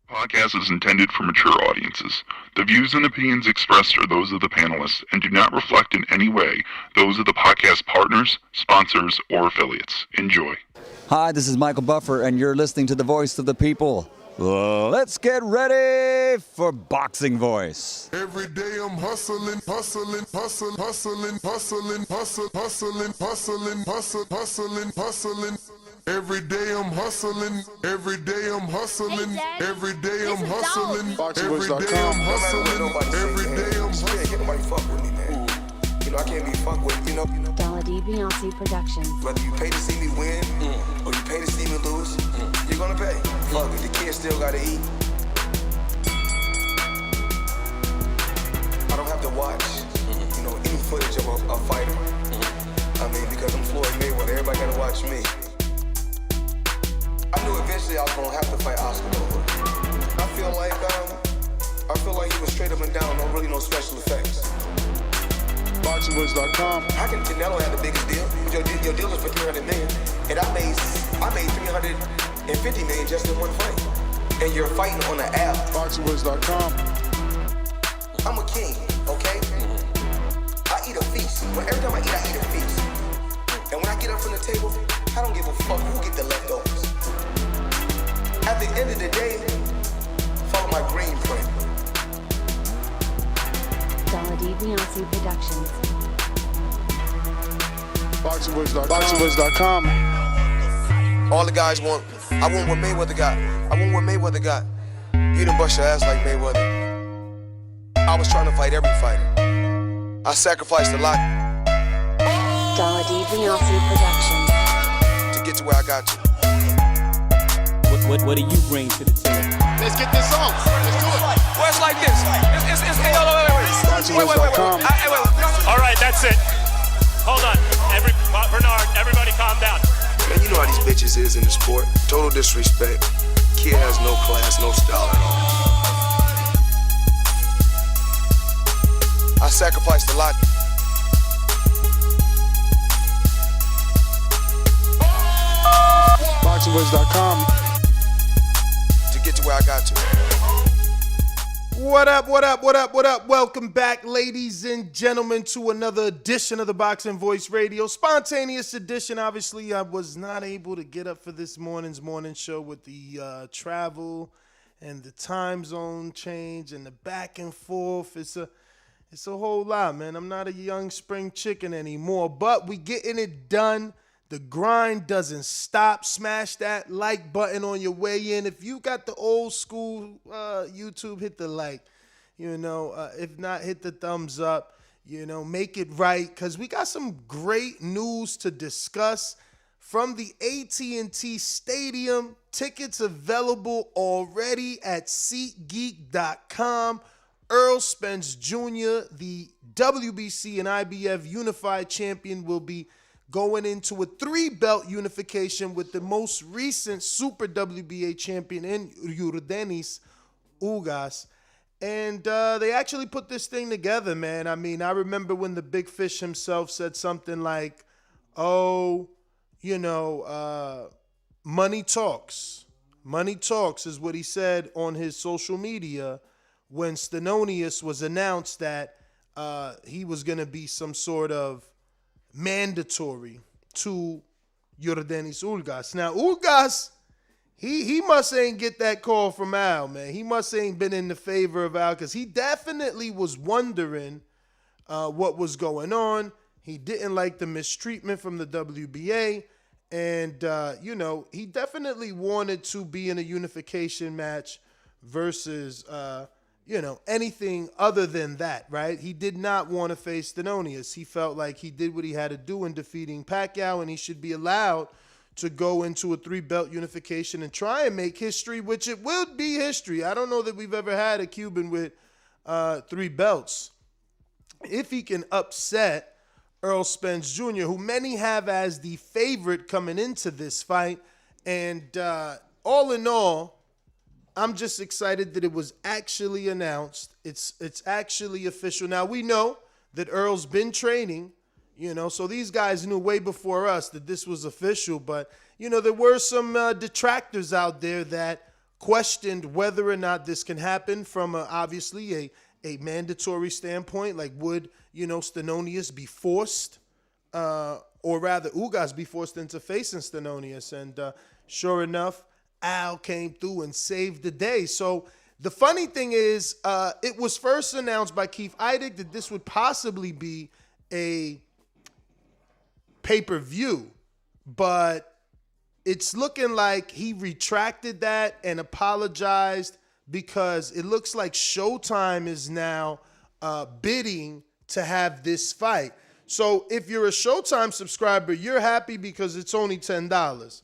Podcast is intended for mature audiences. The views and opinions expressed are those of the panelists and do not reflect in any way those of the podcast partners, sponsors, or affiliates. Enjoy. Hi, this is Michael Buffer, and you're listening to the Voice of the People. Let's get ready for Boxing Voice. Every day I'm hustling, hustling, hustling, hustling, hustling, hustling, hustling, hustling, hustling, hustling, hustling. Every day I'm hustling, every day I'm hustling, every day I'm hustling, every day I'm hustling, every day I'm hustling. Can't nobody fuck with me, man. You know, I can't be fucked with, you know. Beyonce Productions. Whether you pay to see me win, or you pay to see me lose, you're gonna pay. Fuck it, the kids still gotta eat. I don't have to watch, you know, any footage of a fighter. I mean, because I'm Floyd Mayweather, everybody gotta watch me. I knew eventually I was gonna have to fight Oscar over. I feel like he was straight up and down, no special effects. BoxingVoice.com. How can Canelo have the biggest deal? Your deal is for $300 million, and I made $350 million just in one fight. And you're fighting on an app. BoxingVoice.com. I'm a king, okay? I eat a feast. Every time I eat a feast. And when I get up from the table, I don't give a fuck who get the leftovers. At the end of the day, follow my green print. Beyonce Productions. BoxingVoice.com. All the guys want, I want what Mayweather got. I want what Mayweather got. You done bust your ass like Mayweather. I was trying to fight every fighter. I sacrificed a lot Beyonce Productions. to get to where I got to. What do you bring to the table? Let's get this on. Let's do it. Well, it's like this. Wait. All right, that's it. Hold on. Bernard, everybody calm down. Man, you know how these bitches is in the sport. Total disrespect. Kid has no class, no style at all. I sacrificed a lot. BoxingVoice.com. To get to where I got to. What up? Welcome back, ladies and gentlemen, to another edition of the Boxing Voice Radio. Spontaneous edition. Obviously, I was not able to get up for this morning's morning show with the travel and the time zone change and the back and forth. It's a whole lot, man. I'm not a young spring chicken anymore, but we getting it done. The grind doesn't stop. Smash that like button on your way in. If you got the old school YouTube, hit the like. If not, hit the thumbs up. Make it right, because we got some great news to discuss from the AT&T Stadium. Tickets available already at SeatGeek.com. Errol Spence Jr., the WBC and IBF Unified Champion, will be going into a 3-belt unification with the most recent Super WBA champion in Yordenis Ugas. And they actually put this thing together, man. I mean, I remember when the Big Fish himself said something like, money talks. Money talks is what he said on his social media when Stenonius was announced that he was going to be some sort of mandatory to Yordenis Ugas. Now, Ugas, he must ain't get that call from Al, man. He must ain't been in the favor of Al, because he definitely was wondering what was going on. He didn't like the mistreatment from the WBA, and, he definitely wanted to be in a unification match versus anything other than that, right? He did not want to face Stenonius. He felt like he did what he had to do in defeating Pacquiao, and he should be allowed to go into a 3-belt unification and try and make history, which it will be history. I don't know that we've ever had a Cuban with 3 belts. If he can upset Errol Spence Jr., who many have as the favorite coming into this fight, and all in all, I'm just excited that it was actually announced. It's actually official. Now, we know that Earl's been training, so these guys knew way before us that this was official. But, there were some detractors out there that questioned whether or not this can happen from obviously a mandatory standpoint. Like, would, Stenonius be forced, or rather Ugas be forced into facing Stenonius? And sure enough, Al came through and saved the day. So the funny thing is, it was first announced by Keith Eidig that this would possibly be a pay-per-view, but it's looking like he retracted that and apologized, because it looks like Showtime is now bidding to have this fight. So if you're a Showtime subscriber, you're happy because it's only $10.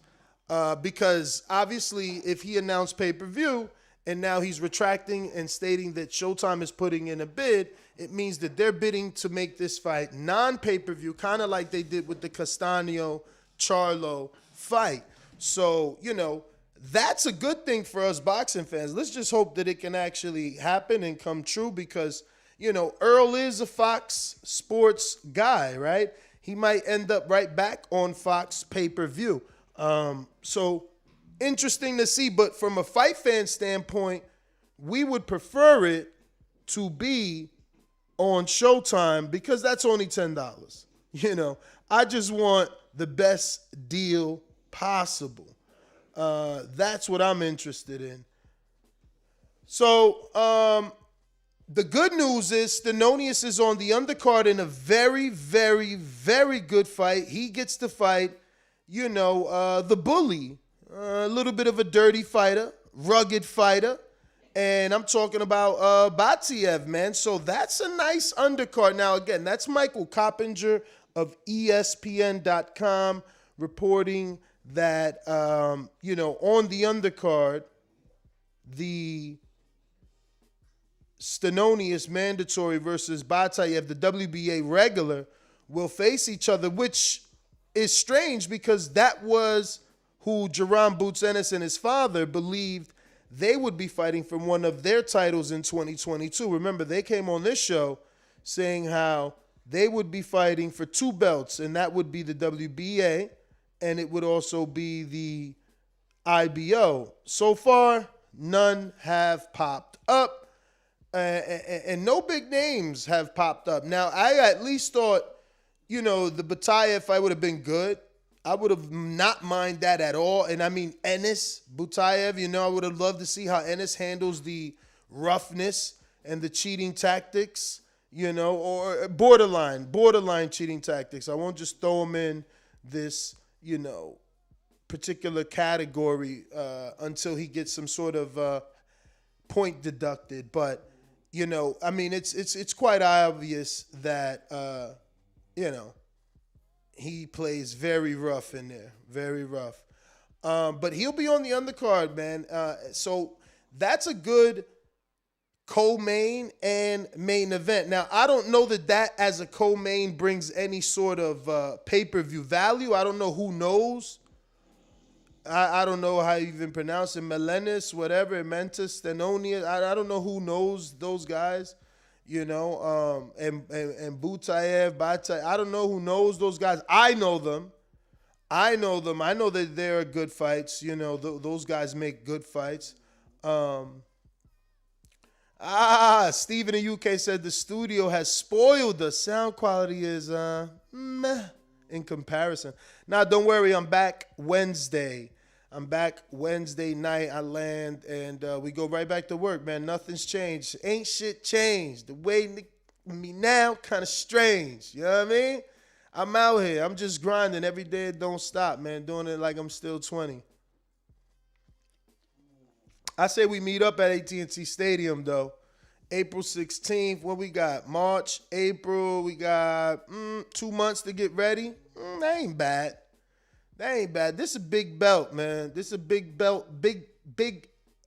Because obviously if he announced pay-per-view and now he's retracting and stating that Showtime is putting in a bid, it means that they're bidding to make this fight non-pay-per-view, kind of like they did with the Castaño-Charlo fight. So, that's a good thing for us boxing fans. Let's just hope that it can actually happen and come true, because, Earl is a Fox Sports guy, right? He might end up right back on Fox pay-per-view. So interesting to see. But from a fight fan standpoint, we would prefer it to be on Showtime, because that's only $10. I just want the best deal possible. That's what I'm interested in. So the good news is Stenonius is on the undercard in a very, very, very good fight. He gets to fight, the bully, a little bit of a dirty fighter, rugged fighter. And I'm talking about Batiev, man. So that's a nice undercard. Now, again, that's Michael Coppinger of ESPN.com reporting that, on the undercard, the Stenonius mandatory versus Batiev, the WBA regular, will face each other, which is strange because that was who Jerome Boots Ennis and his father believed they would be fighting for one of their titles in 2022. Remember, they came on this show saying how they would be fighting for 2 belts, and that would be the WBA, and it would also be the IBO. So far, none have popped up, and no big names have popped up. Now, I at least thought, the Batiev fight would have been good. I would have not mind that at all. And I mean, Ennis, Butayev, I would have loved to see how Ennis handles the roughness and the cheating tactics, or borderline cheating tactics. I won't just throw him in this, particular category until he gets some sort of point deducted. But, it's quite obvious that, he plays very rough in there, very rough. But he'll be on the undercard, man. So that's a good co-main and main event. Now, I don't know that as a co-main brings any sort of pay-per-view value. I don't know who knows. I don't know how you even pronounce it. Melenis, whatever, Mentis, Stenonius. I don't know who knows those guys. And Butayev, Batiev, I don't know who knows those guys. I know them. I know that they're good fights. Those guys make good fights. Steven in UK said the studio has spoiled us. Sound quality is meh in comparison. Now, don't worry, I'm back Wednesday. Night. I land and we go right back to work, man. Nothing's changed. Ain't shit changed. The way me now kind of strange. You know what I mean? I'm out here. I'm just grinding every day. It don't stop, man. Doing it like I'm still 20. I say we meet up at AT&T Stadium, though. April 16th. What we got? March, April. We got 2 months to get ready. That ain't bad. This is a big belt, man. This is a big belt,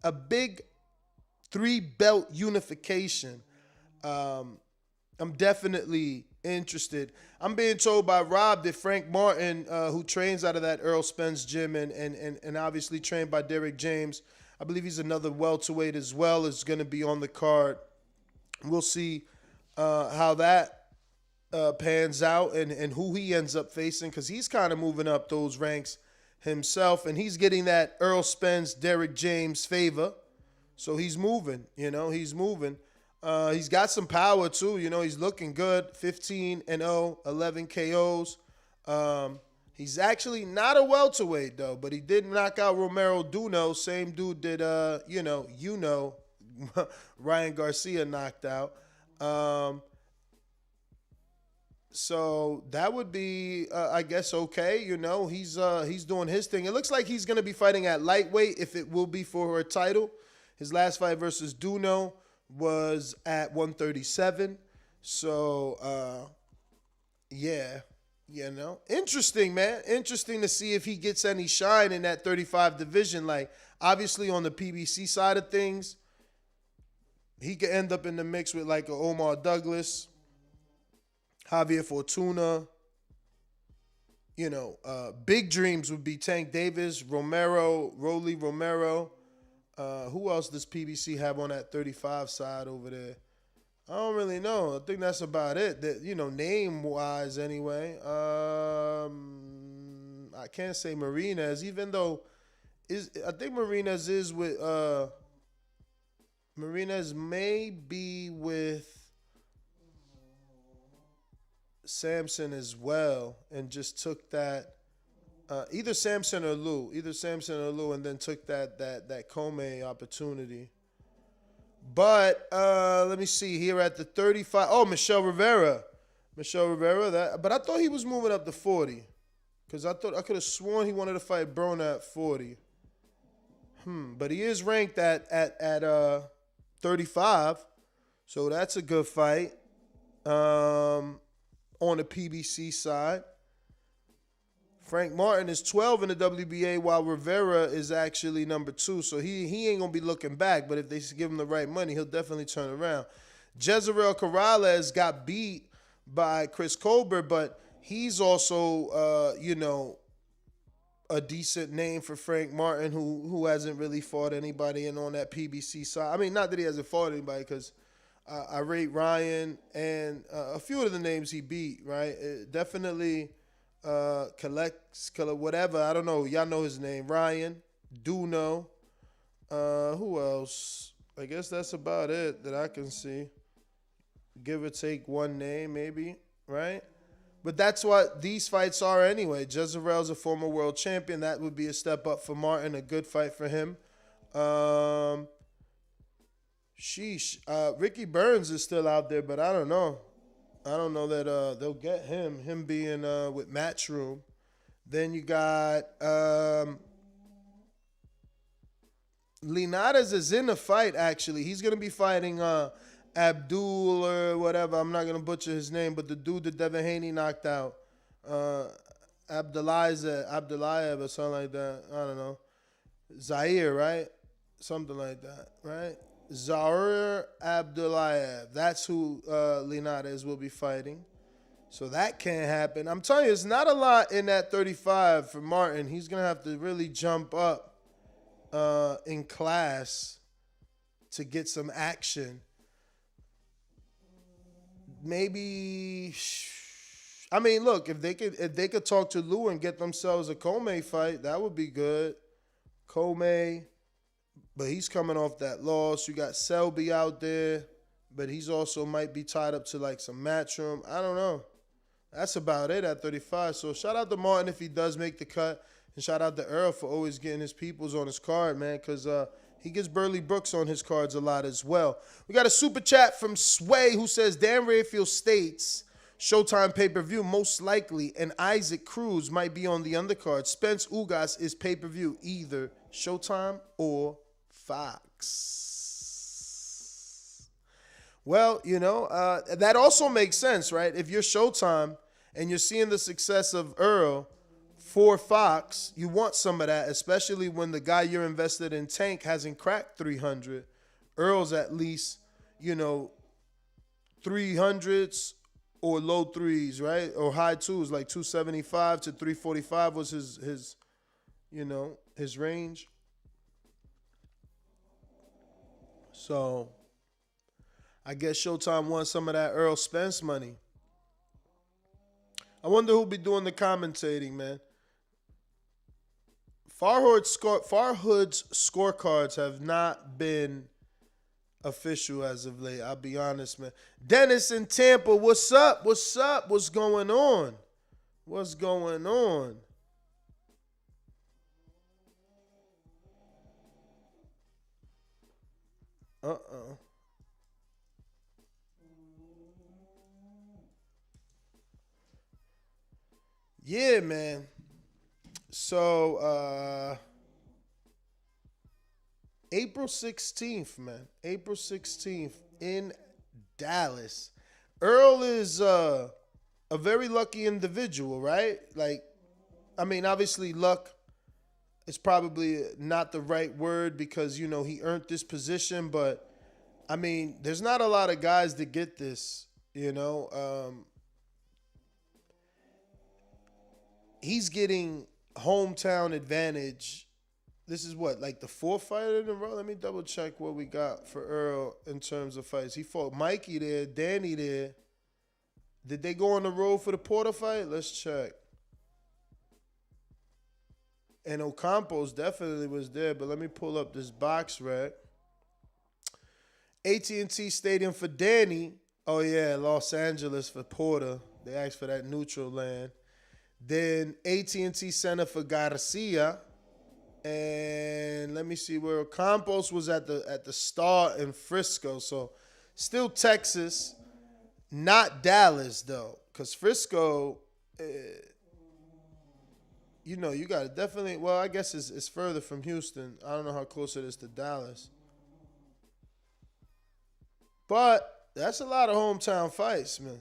a big 3-belt unification. I'm definitely interested. I'm being told by Rob that Frank Martin, who trains out of that Errol Spence gym and obviously trained by Derek James, I believe he's another welterweight as well, is going to be on the card. We'll see how that pans out and who he ends up facing, because he's kind of moving up those ranks himself, and he's getting that Errol Spence, Derrick James favor. So he's moving, he's moving. He's got some power too, he's looking good. 15-0, 11 KOs. He's actually not a welterweight though, but he did knock out Romero Duno. Same dude did, Ryan Garcia knocked out. So that would be, I guess, okay. He's doing his thing. It looks like he's going to be fighting at lightweight if it will be for a title. His last fight versus Duno was at 137. So, yeah, interesting, man. Interesting to see if he gets any shine in that 35 division. Like, obviously on the PBC side of things, he could end up in the mix with like a Omar Douglas, Javier Fortuna. Big dreams would be Tank Davis, Rolly Romero. Who else does PBC have on that 35 side over there? I don't really know. I think that's about it. That, name-wise anyway. I can't say Marinez, even though I think Marinez is with Marinez may be with Samson as well, and just took that either Samson or Lou, and then took that Comey opportunity. But let me see here at the 35. Oh, Michel Rivera. But I thought he was moving up to 40, because I could have sworn he wanted to fight Broner at 40. But he is ranked at 35, so that's a good fight. On the PBC side, Frank Martin is 12 in the WBA, while Rivera is actually number 2. So he ain't going to be looking back, but if they give him the right money, he'll definitely turn around. Jezreel Corrales got beat by Chris Colbert, but he's also, a decent name for Frank Martin, who hasn't really fought anybody and on that PBC side. I mean, not that he hasn't fought anybody, because I rate Ryan and a few of the names he beat, right? Definitely whatever. I don't know. Y'all know his name. Ryan, Duno. Who else? I guess that's about it that I can see. Give or take one name, maybe, right? But that's what these fights are anyway. Jezreel's a former world champion. That would be a step up for Martin, a good fight for him. Ricky Burns is still out there, but I don't know. I don't know that they'll get him. Him being with Matchroom. Then you got Linares is in the fight, actually. He's going to be fighting Abdul or whatever. I'm not going to butcher his name, but the dude that Devin Haney knocked out. Abdulayev or something like that. I don't know. Zaire, right? Something like that, right? Zaire Abdulayev. That's who Linares will be fighting. So that can't happen. I'm telling you, it's not a lot in that 35 for Martin. He's going to have to really jump up in class to get some action. Maybe, I mean, look, if they could talk to Lou and get themselves a Comey fight, that would be good. Comey. But he's coming off that loss. You got Selby out there, but he's also might be tied up to like some Matchroom. I don't know. That's about it at 35. So shout out to Martin if he does make the cut, and shout out to Earl for always getting his peoples on his card, man, because he gets Burley Brooks on his cards a lot as well. We got a super chat from Sway who says Dan Rayfield states Showtime pay-per-view most likely, and Isaac Cruz might be on the undercard. Spence Ugas is pay-per-view, either Showtime or Fox. Well, that also makes sense, right? If you're Showtime and you're seeing the success of Earl for Fox, you want some of that, especially when the guy you're invested in, Tank, hasn't cracked 300. Earl's at least, 300s or low threes, right? Or high twos, like 275 to 345 was his range. So I guess Showtime wants some of that Errol Spence money. I wonder who'll be doing the commentating, man. Farhood's scorecards have not been official as of late. I'll be honest, man. Dennis in Tampa, what's up? What's up? What's going on? What's going on? Uh-oh. Yeah, man. So, April 16th, man. April 16th in Dallas. Earl is a very lucky individual, right? Like, I mean, obviously luck is probably not the right word because, you know, he earned this position. But, I mean, there's not a lot of guys that get this, you know. He's getting hometown advantage. This is what, like the fourth fight in a row? Let me double check what we got for Earl in terms of fights. He fought Mikey there, Danny there. Did they go on the road for the Porter fight? Let's check. And Ocampos definitely was there, but let me pull up this box rec. AT&T Stadium for Danny. Oh, yeah, Los Angeles for Porter. They asked for that neutral land. Then AT&T Center for Garcia. And let me see where Campos was at the Star in Frisco. So still Texas, not Dallas though. Because Frisco, you know, you got to definitely, well, I guess it's further from Houston. I don't know how close it is to Dallas. But that's a lot of hometown fights, man.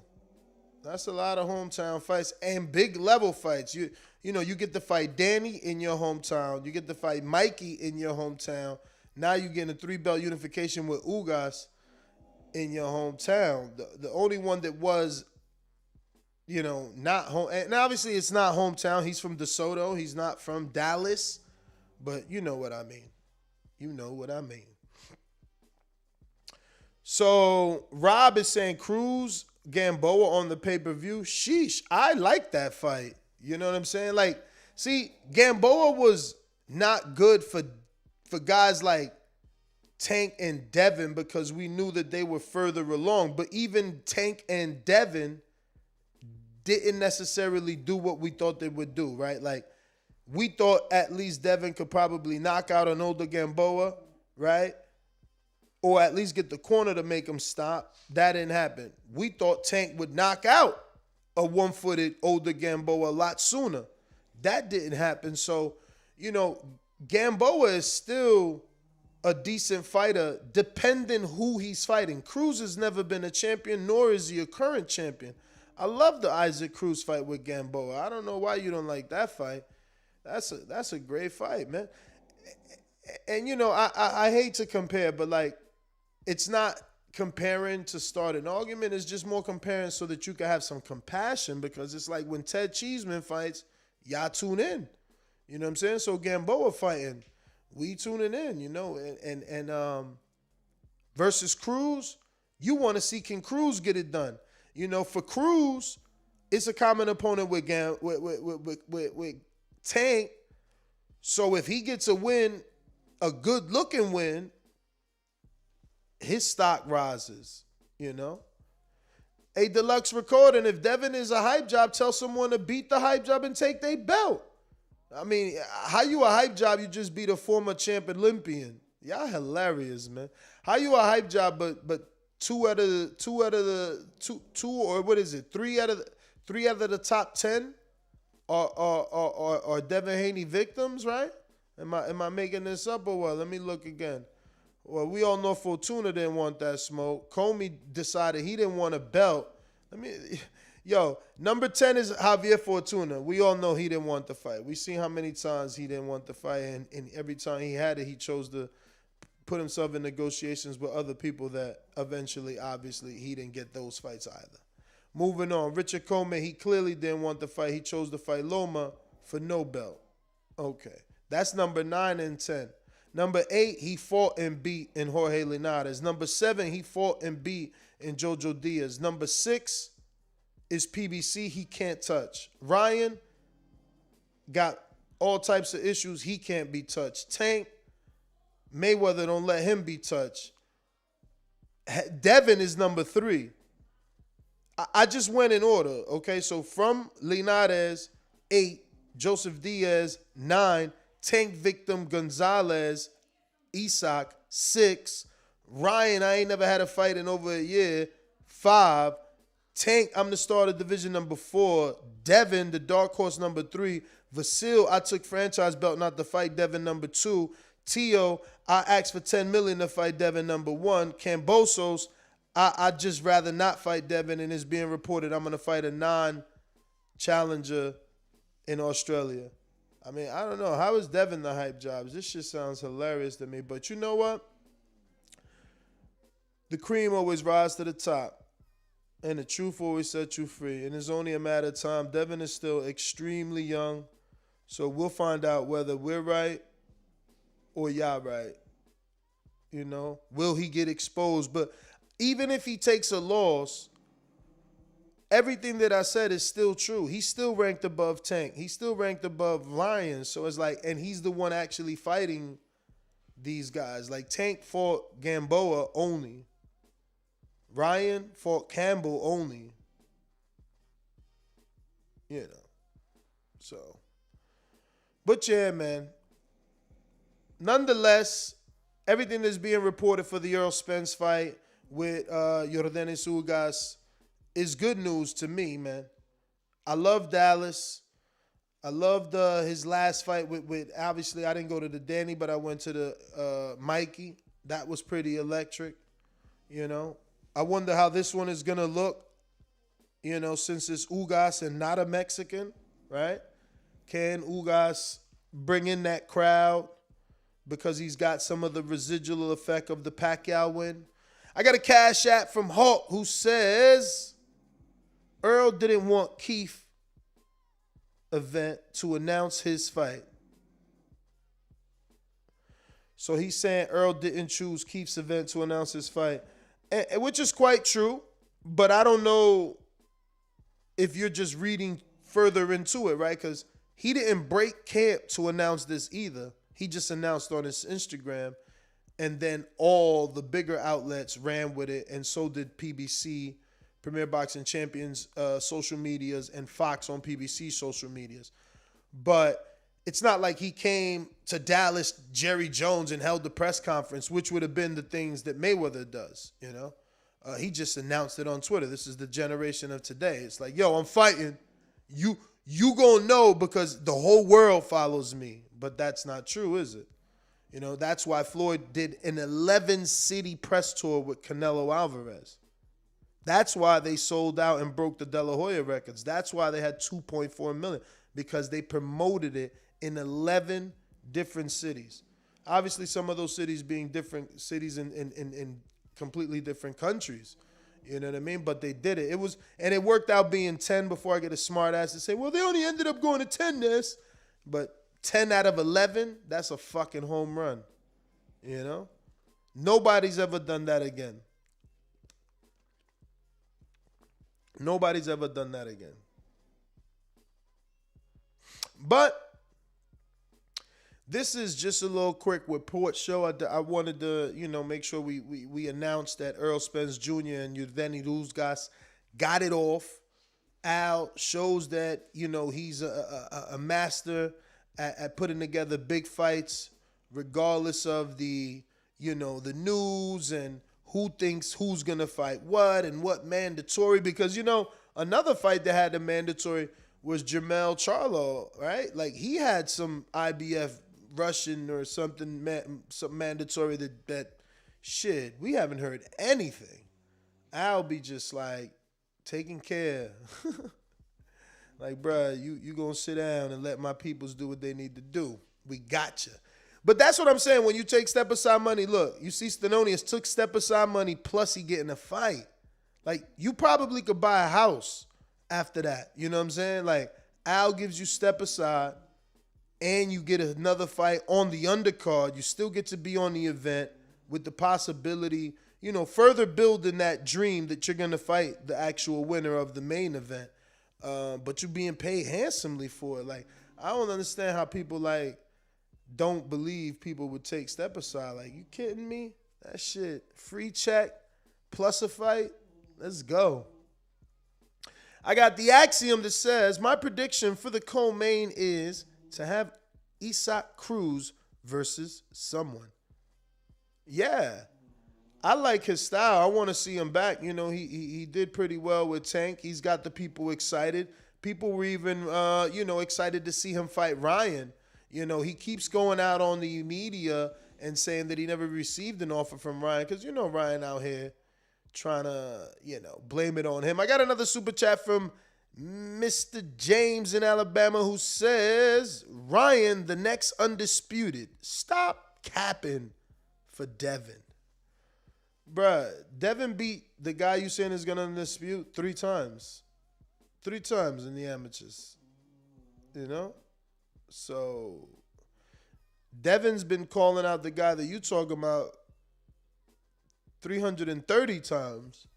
That's a lot of hometown fights and big level fights. You know, you get to fight Danny in your hometown. You get to fight Mikey in your hometown. Now you get a 3-belt unification with Ugas in your hometown. The only one that was, you know, not home. And obviously it's not hometown. He's from DeSoto. He's not from Dallas. But you know what I mean. You know what I mean. So Rob is saying Cruz Gamboa on the pay-per-view. Sheesh, I like that fight. You know what I'm saying? Like, see, Gamboa was not good for guys like Tank and Devin because we knew that they were further along. But even Tank and Devin didn't necessarily do what we thought they would do, right? Like, we thought at least Devin could probably knock out an older Gamboa, right? Or at least get the corner to make him stop. That didn't happen. We thought Tank would knock out a one-footed older Gamboa a lot sooner. That didn't happen. So, you know, Gamboa is still a decent fighter depending who he's fighting. Cruz has never been a champion, nor is he a current champion. I love the Isaac Cruz fight with Gamboa. I don't know why you don't like that fight. That's a great fight, man. And, you know, I hate to compare, but, like, it's not comparing to start an argument. It's just more comparing so that you can have some compassion because it's like when Ted Cheeseman fights, y'all tune in. You know what I'm saying? So Gamboa fighting, we tuning in, you know. And versus Cruz, you want to see can Cruz get it done. You know, for Cruz, it's a common opponent with Tank. So if he gets a win, a good-looking win, his stock rises, you know. A deluxe recording. If Devin is a hype job, tell someone to beat the hype job and take their belt. I mean, how you a hype job? You just beat a former champ Olympian. Y'all hilarious, man. How you a hype job? But three out of the top 10 are Devin Haney victims, right? Am I making this up or what? Let me look again. Well, we all know Fortuna didn't want that smoke. Comey decided he didn't want a belt. Number 10 is Javier Fortuna. We all know he didn't want the fight. We seen how many times he didn't want the fight, and every time he had it, he chose to put himself in negotiations with other people that eventually, obviously, he didn't get those fights either. Moving on, Richard Comey, he clearly didn't want the fight. He chose to fight Loma for no belt. Okay, that's number 9 and 10. Number 8, he fought and beat in Jorge Linares. Number 7, he fought and beat in Jojo Diaz. Number 6 is PBC, he can't touch. Ryan got all types of issues. He can't be touched. Tank, Mayweather don't let him be touched. Devin is number 3. I just went in order, okay? So from Linares, 8, Joseph Diaz, 9, Tank Victim Gonzalez, Isak, 6, Ryan, I ain't never had a fight in over a year, 5, Tank, I'm the starter division number 4, Devin, the dark horse number 3, Vasil, I took franchise belt not to fight Devin number 2, Tio, I asked for $10 million to fight Devin number 1, Cambosos, I'd just rather not fight Devin, and it's being reported I'm going to fight a non-challenger in Australia. I mean, I don't know. How is Devin the hype jobs? This shit sounds hilarious to me. But you know what? The cream always rise to the top. And the truth always sets you free. And it's only a matter of time. Devin is still extremely young. So we'll find out whether we're right or y'all right. You know? Will he get exposed? But even if he takes a loss, everything that I said is still true. He's still ranked above Tank. He's still ranked above Lions. So it's like, and he's the one actually fighting these guys. Like Tank fought Gamboa only. Ryan fought Campbell only. You know. So. But yeah, man. Nonetheless, everything that's being reported for the Errol Spence fight with Yordenis Ugas is good news to me, man. I love Dallas. I loved his last fight with obviously, I didn't go to the Danny, but I went to the Mikey. That was pretty electric, you know. I wonder how this one is going to look, you know, since it's Ugas and not a Mexican, right? Can Ugas bring in that crowd because he's got some of the residual effect of the Pacquiao win? I got a cash app from Hulk who says Earl didn't want Keith event to announce his fight. So he's saying Earl didn't choose Keith's event to announce his fight, and which is quite true, but I don't know if you're just reading further into it, right? Because he didn't break camp to announce this either. He just announced on his Instagram. And then all the bigger outlets ran with it, and so did PBC, Premier Boxing Champions social medias, and Fox on PBC social medias. But it's not like he came to Dallas, Jerry Jones, and held the press conference, which would have been the things that Mayweather does, you know? He just announced it on Twitter. This is the generation of today. It's like, yo, I'm fighting. You gonna know because the whole world follows me. But that's not true, is it? You know, that's why Floyd did an 11-city press tour with Canelo Alvarez. That's why they sold out and broke the De La Hoya records. That's why they had 2.4 million, because they promoted it in 11 different cities. Obviously, some of those cities being different cities in completely different countries. You know what I mean? But they did it. It worked out being 10 before I get a smart ass to say, well, they only ended up going to 10 this. But 10 out of 11, that's a fucking home run. You know? Nobody's ever done that again. Nobody's ever done that again. But this is just a little quick report show. I wanted to, you know, make sure we announced that Errol Spence Jr. and Yordenis Ugas got it off. Al shows that, you know, he's a master at putting together big fights, regardless of the, you know, the news and who thinks who's going to fight what and what mandatory. Because, you know, another fight that had the mandatory was Jermell Charlo, right? Like, he had some IBF Russian or something, some mandatory that shit, we haven't heard anything. I'll be just like taking care. Like, bruh, you gonna sit down and let my peoples do what they need to do. We got you. But that's what I'm saying. When you take step aside money, look, you see Stenonius took step aside money plus he getting a fight. Like, you probably could buy a house after that. You know what I'm saying? Like, Al gives you step aside and you get another fight on the undercard. You still get to be on the event with the possibility, you know, further building that dream that you're going to fight the actual winner of the main event. But you're being paid handsomely for it. Like, I don't understand how people like don't believe people would take step aside. Like, you kidding me? That shit, free check plus a fight. Let's go. I got the axiom that says my prediction for the co-main is to have Isaac Cruz versus someone. Yeah, I like his style. I want to see him back. You know, he did pretty well with Tank. He's got the people excited. People were even, excited to see him fight Ryan. You know, he keeps going out on the media and saying that he never received an offer from Ryan because, you know, Ryan out here trying to, blame it on him. I got another super chat from Mr. James in Alabama who says, Ryan, the next undisputed. Stop capping for Devin. Bruh, Devin beat the guy you saying is going to dispute 3 times. 3 times in the amateurs. You know? So, Devin's been calling out the guy that you talking about 330 times.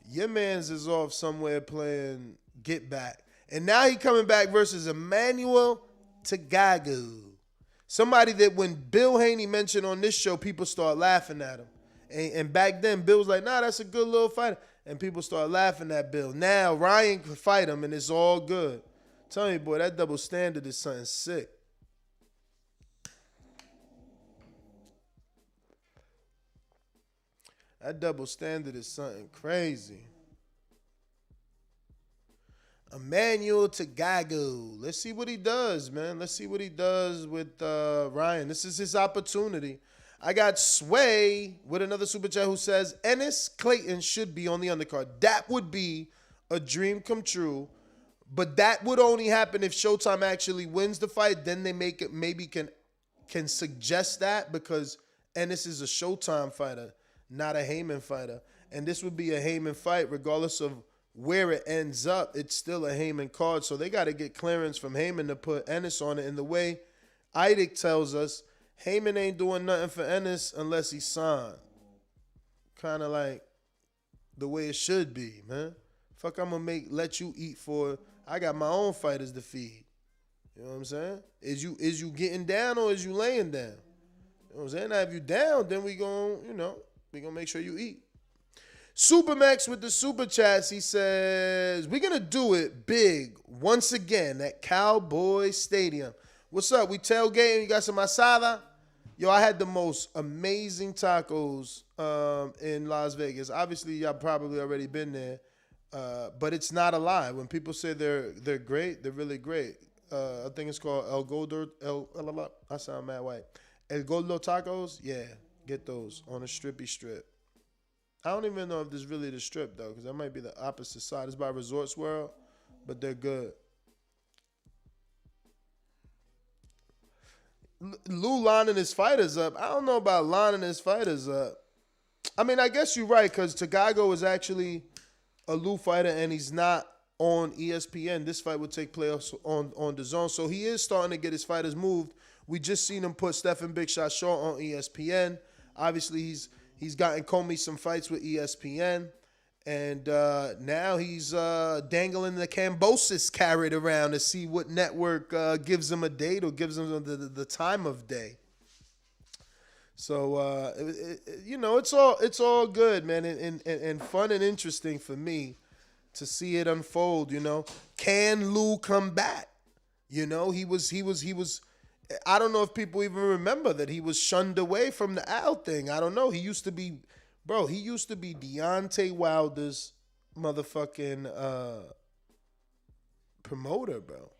Your man's is off somewhere playing get back. And now he coming back versus Emmanuel Tagago. Somebody that when Bill Haney mentioned on this show, people start laughing at him. And back then, Bill was like, nah, that's a good little fighter. And people start laughing at Bill. Now, Ryan can fight him, and it's all good. Tell me, boy, that double standard is something sick. That double standard is something crazy. Emmanuel Tagago. Let's see what he does, man. Let's see what he does with Ryan. This is his opportunity. I got Sway with another super chat who says, Ennis Clayton should be on the undercard. That would be a dream come true, but that would only happen if Showtime actually wins the fight. Then they make it, maybe can suggest that, because Ennis is a Showtime fighter, not a Heyman fighter. And this would be a Heyman fight regardless of where it ends up. It's still a Heyman card, so they got to get clearance from Heyman to put Ennis on it. And the way Idic tells us, Heyman ain't doing nothing for Ennis unless he signed. Kind of like the way it should be, man. Fuck, I'm going to let you eat for, I got my own fighters to feed. You know what I'm saying? Is you getting down or is you laying down? You know what I'm saying? Now, if you down, then we going to make sure you eat. Supermax with the super chats, he says, we're going to do it big once again at Cowboy Stadium. What's up? We tailgating. You got some asada? Yo, I had the most amazing tacos in Las Vegas. Obviously, y'all probably already been there, but it's not a lie. When people say they're great, they're really great. I think it's called El Gordo. I sound mad white. El Gordo Tacos? Yeah, get those on a strippy strip. I don't even know if this is really the strip, though, because that might be the opposite side. It's by Resorts World, but they're good. Lou lining his fighters up. I don't know about lining his fighters up. I mean, I guess you're right, because Tagago is actually a Lou fighter, and he's not on ESPN. This fight would take place on Dazn, so he is starting to get his fighters moved. We just seen him put Stephen Big Shot Shaw on ESPN. Obviously, he's gotten Comey some fights with ESPN, and now he's dangling the Cambosis carrot around to see what network gives him a date or gives him the time of day. So it's all good, man, and fun and interesting for me to see it unfold. You know, can Lou come back? You know, he was. I don't know if people even remember that he was shunned away from the Al thing. I don't know. He used to be Deontay Wilder's motherfucking promoter, bro.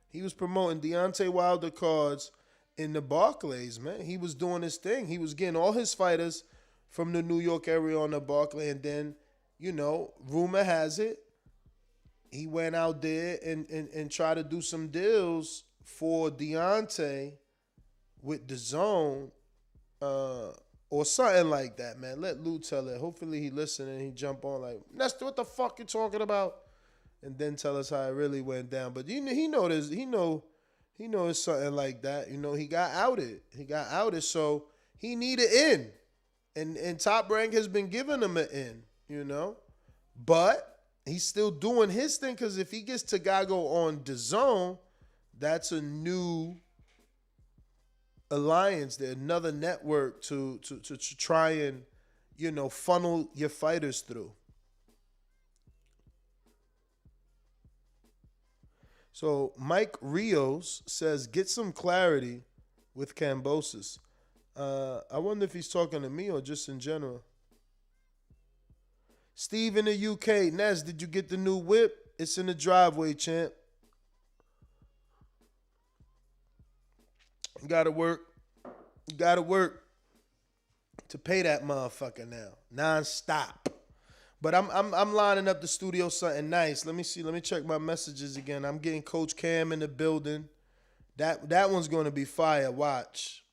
He was promoting Deontay Wilder cards in the Barclays, man. He was doing his thing. He was getting all his fighters from the New York area on the Barclay, and then, rumor has it, he went out there and tried to do some deals for Deontay with Dazn, or something like that, man. Let Lou tell it. Hopefully he listen and he jump on like, that's what the fuck you talking about, and then tell us how it really went down. But he knows it's something like that. He got outed. So he needed in, and Top Rank has been giving him an in, But he's still doing his thing, because if he gets Tagago on Dazn, That's a new alliance there, another network to try and, funnel your fighters through. So Mike Rios says, get some clarity with Kambosos. I wonder if he's talking to me or just in general. Steve in the UK, Nez, did you get the new whip? It's in the driveway, champ. You gotta work to pay that motherfucker now, non-stop. But I'm lining up the studio something nice. Let me see. Let me check my messages again. I'm getting Coach Cam in the building. That one's gonna be fire. Watch.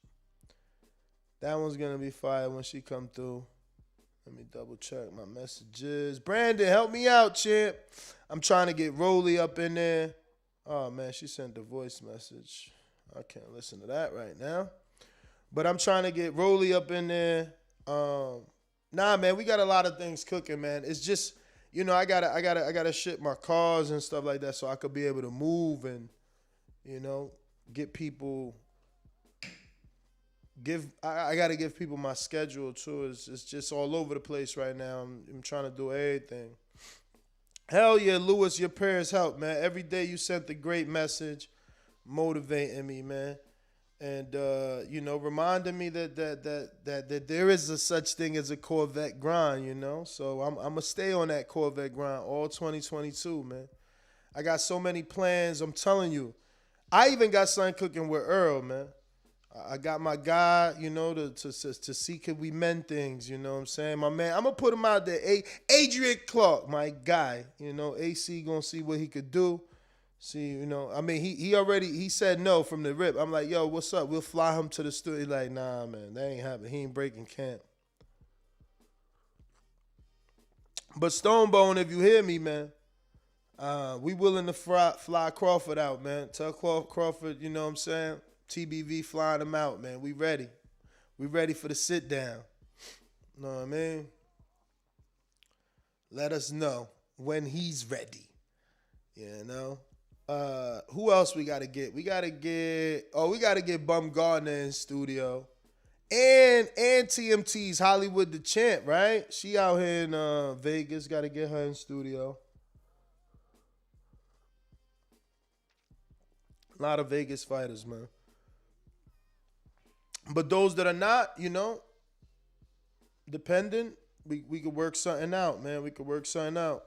That one's gonna be fire when she come through. Let me double check my messages. Brandon, help me out, champ. I'm trying to get Rolly up in there. Oh man, she sent the voice message. I can't listen to that right now. But I'm trying to get Rolly up in there. Nah, man, we got a lot of things cooking, man. It's just, I gotta ship my cars and stuff like that so I could be able to move and, get people. I gotta give people my schedule too. It's just all over the place right now. I'm trying to do everything. Hell yeah, Lewis, your prayers help, man. Every day you sent a great message, motivating me, man. And reminding me that there is a such thing as a Corvette grind, So I'm gonna stay on that Corvette grind all 2022, man. I got so many plans. I'm telling you, I even got something cooking with Earl, man. I got my guy, to see could we mend things, you know what I'm saying? My man, I'm gonna put him out there. Adrien Clark, my guy, AC gonna see what he could do. See, he said no from the rip. I'm like, yo, what's up? We'll fly him to the studio. He's like, nah, man, that ain't happening. He ain't breaking camp. But Stonebone, if you hear me, man, we willing to fly Crawford out, man. Tell Crawford, you know what I'm saying? TBV flying him out, man. We ready. We ready for the sit down. Know what I mean? Let us know when he's ready. Who else we gotta get? We gotta get Bumgarner in studio. And TMT's Hollywood the Champ, right? She out here in Vegas. Gotta get her in studio. A lot of Vegas fighters, man. But those that are not, dependent, we could work something out, man. We could work something out.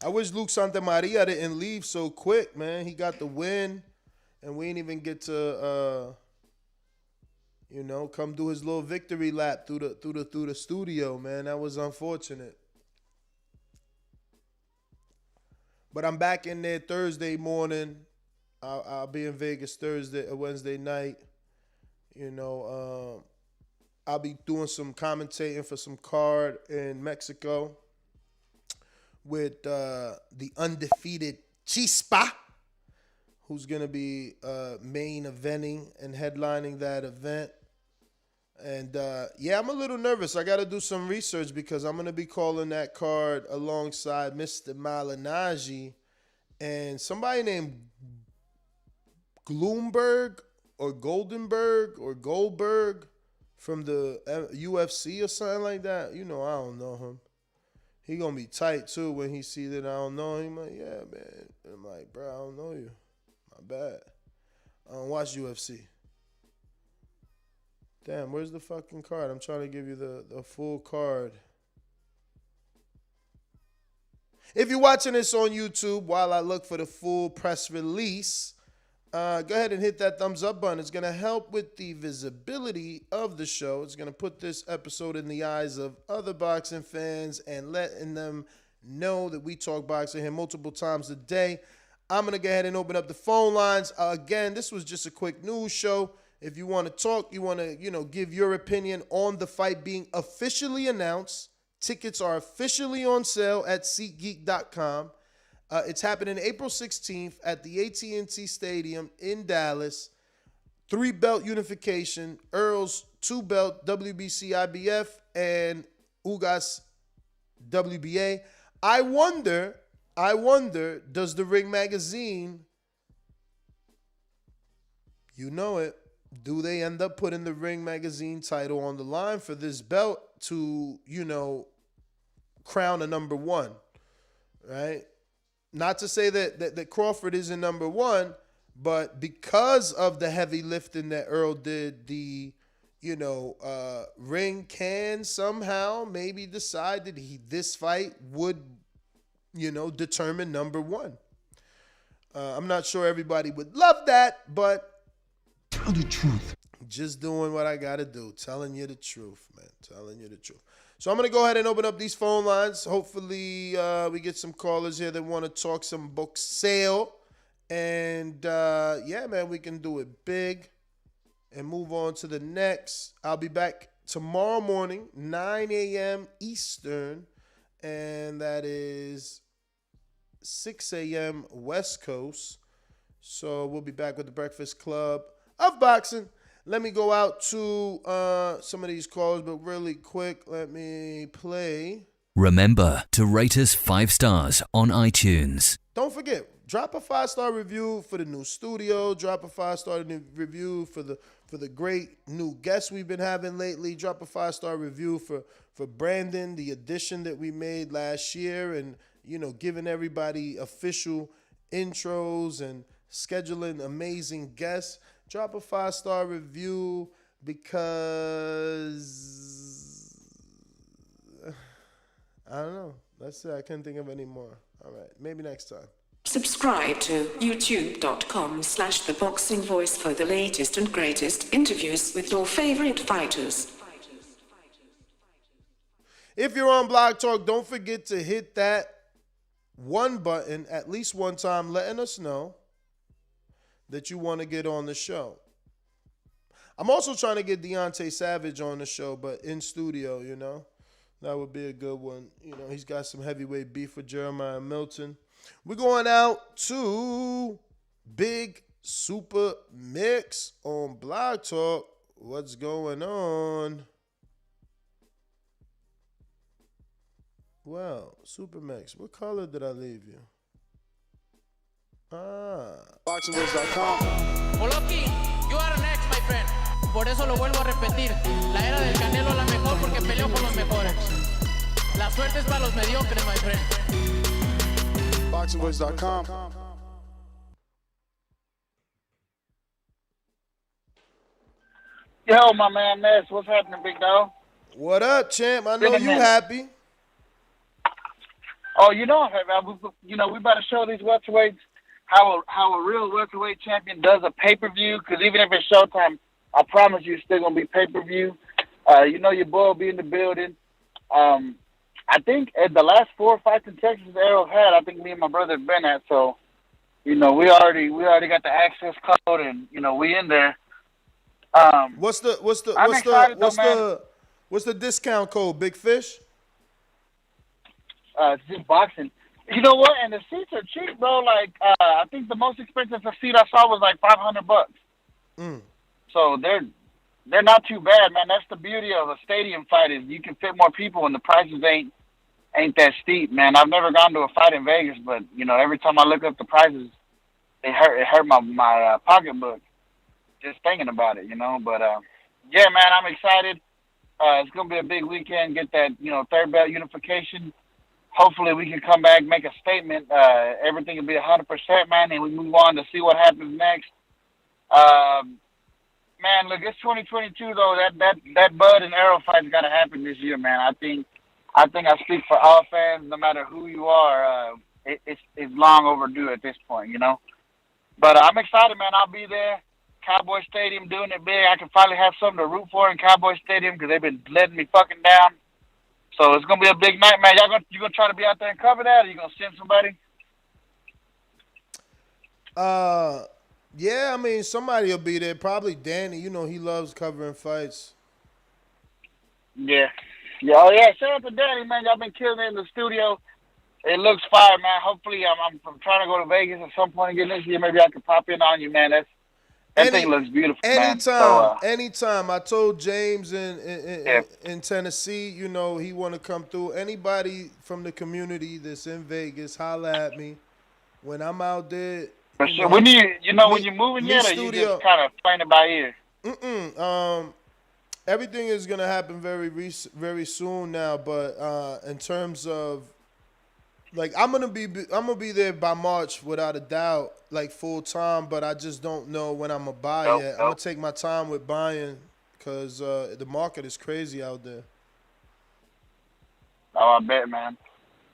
I wish Luke Santamaria didn't leave so quick, man. He got the win, and we didn't even get to, come do his little victory lap through the studio, man. That was unfortunate. But I'm back in there Thursday morning. I'll be in Vegas Wednesday night. I'll be doing some commentating for some card in Mexico with the undefeated Chispa, who's going to be main eventing and headlining that event. And, I'm a little nervous. I got to do some research because I'm going to be calling that card alongside Mr. Malignaggi and somebody named Gloomberg or Goldenberg or Goldberg from the UFC or something like that. I don't know him. He gonna be tight too when he see that I don't know him. Like, yeah, man. I'm like, bro, I don't know you. My bad. I don't watch UFC. Damn, where's the fucking card? I'm trying to give you the full card. If you're watching this on YouTube while I look for the full press release, go ahead and hit that thumbs up button. It's going to help with the visibility of the show. It's going to put this episode in the eyes of other boxing fans and letting them know that we talk boxing here multiple times a day. I'm going to go ahead and open up the phone lines. Again, this was just a quick news show. If you want to talk, you want to, give your opinion on the fight being officially announced. Tickets are officially on sale at SeatGeek.com. It's happening April 16th at the AT&T Stadium in Dallas. 3-belt unification, Errol's 2-belt WBC IBF, and Ugas WBA. I wonder, does the Ring Magazine You know it. Do they end up putting the Ring Magazine title on the line for this belt to, crown a number one, right? Not to say that Crawford isn't number one, but because of the heavy lifting that Earl did, the Ring can somehow maybe decide that this fight would, determine number one. I'm not sure everybody would love that, but tell the truth. Just doing what I got to do. Telling you the truth, man. Telling you the truth. So I'm going to go ahead and open up these phone lines. Hopefully we get some callers here that want to talk some book sale. And, yeah, man, we can do it big and move on to the next. I'll be back tomorrow morning, 9 a.m. Eastern, and that is 6 a.m. West Coast. So we'll be back with the Breakfast Club of Boxing. Let me go out to some of these calls, but really quick, let me play. Remember to rate us 5 stars on iTunes. Don't forget, drop a 5-star review for the new studio. Drop a 5-star review for the great new guests we've been having lately. Drop a 5-star review for Brandon, the addition that we made last year, and giving everybody official intros and scheduling amazing guests. Drop a 5-star review because I don't know. That's it. I can't think of any more. All right. Maybe next time. Subscribe to youtube.com/theboxingvoice for the latest and greatest interviews with your favorite fighters. If you're on Blog Talk, don't forget to hit that one button at least one time, letting us know that you want to get on the show. I'm also trying to get Deontay Savage on the show, but in studio, That would be a good one. He's got some heavyweight beef with Jeremiah Milton. We're going out to Big Super Mix on Blog Talk. What's going on? Well, Super Mix, what color did I leave you? BoxingVoice.com. Poloki, you are next, my friend. Por eso lo vuelvo a repetir. La era del Canelo es la mejor porque peleó con los mejores. La suerte es para los mediocres, my friend. BoxingVoice.com. Yo, my man Ness, what's happening, big dog? What up, champ? I know you happy. Oh, I'm happy. We better show these welterweights how a real welterweight champion does a pay-per-view, because even if it's Showtime, I promise you it's still going to be pay-per-view. Your boy will be in the building. I think at the last 4 fights in Texas Errol had, I think me and my brother have been at, so, we already got the access code, and, we in there. What's the discount code, Big Fish? It's just boxing. You know what? And the seats are cheap, bro. Like, I think the most expensive seat I saw was like $500. So they're not too bad, man. That's the beauty of a stadium fight, is you can fit more people and the prices ain't that steep, man. I've never gone to a fight in Vegas, but every time I look up the prices, it hurt my pocketbook just thinking about it, But yeah, man, I'm excited. It's gonna be a big weekend. Get that third belt unification. Hopefully we can come back, make a statement. Everything will be 100%, man, and we move on to see what happens next. Man, look, it's 2022 though. That Bud and Errol fight's got to happen this year, man. I think I speak for all fans, no matter who you are. It's long overdue at this point, But I'm excited, man. I'll be there. Cowboy Stadium doing it big. I can finally have something to root for in Cowboy Stadium because they've been letting me fucking down. So it's gonna be a big night, man. You gonna try to be out there and cover that, or you gonna send somebody? Yeah, I mean somebody will be there. Probably Danny. He loves covering fights. Yeah. Oh yeah. Shout out to Danny, man. Y'all been killing it in the studio. It looks fire, man. Hopefully, I'm trying to go to Vegas at some point again this year. Maybe I can pop in on you, man. That thing looks beautiful, man. Anytime. I told James in Tennessee, he want to come through. Anybody from the community that's in Vegas, holla at me. When I'm out there, For sure. When when you're moving yet, or you just kind of playing it by ear? Everything is gonna happen very soon now. But in terms of like, I'm gonna be there by March without a doubt, like full time. But I just don't know when I'm gonna buy yet. I'm gonna take my time with buying because the market is crazy out there. Oh, I bet, man.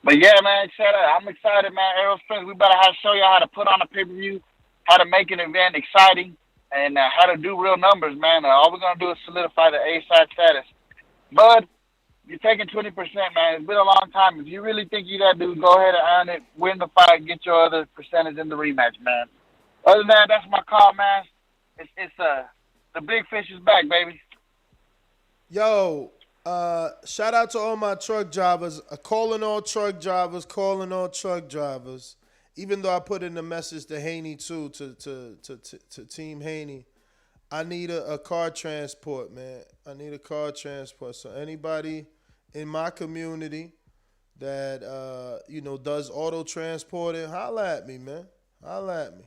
But yeah, man, shout out. I'm excited, man. Errol Spence, we better show y'all how to put on a pay-per-view, how to make an event exciting, and how to do real numbers, man. All we're going to do is solidify the A-side status. Bud, you're taking 20%, man. It's been a long time. If you really think you that dude, go ahead and earn it, win the fight, get your other percentage in the rematch, man. Other than that, that's my call, man. It's the big fish is back, baby. Yo, shout out to all my truck drivers. Calling all truck drivers. Even though I put in a message to Haney too, to Team Haney, I need a car transport, man. I need a car transport. So anybody in my community that does auto transporting, holla at me, man. Holla at me.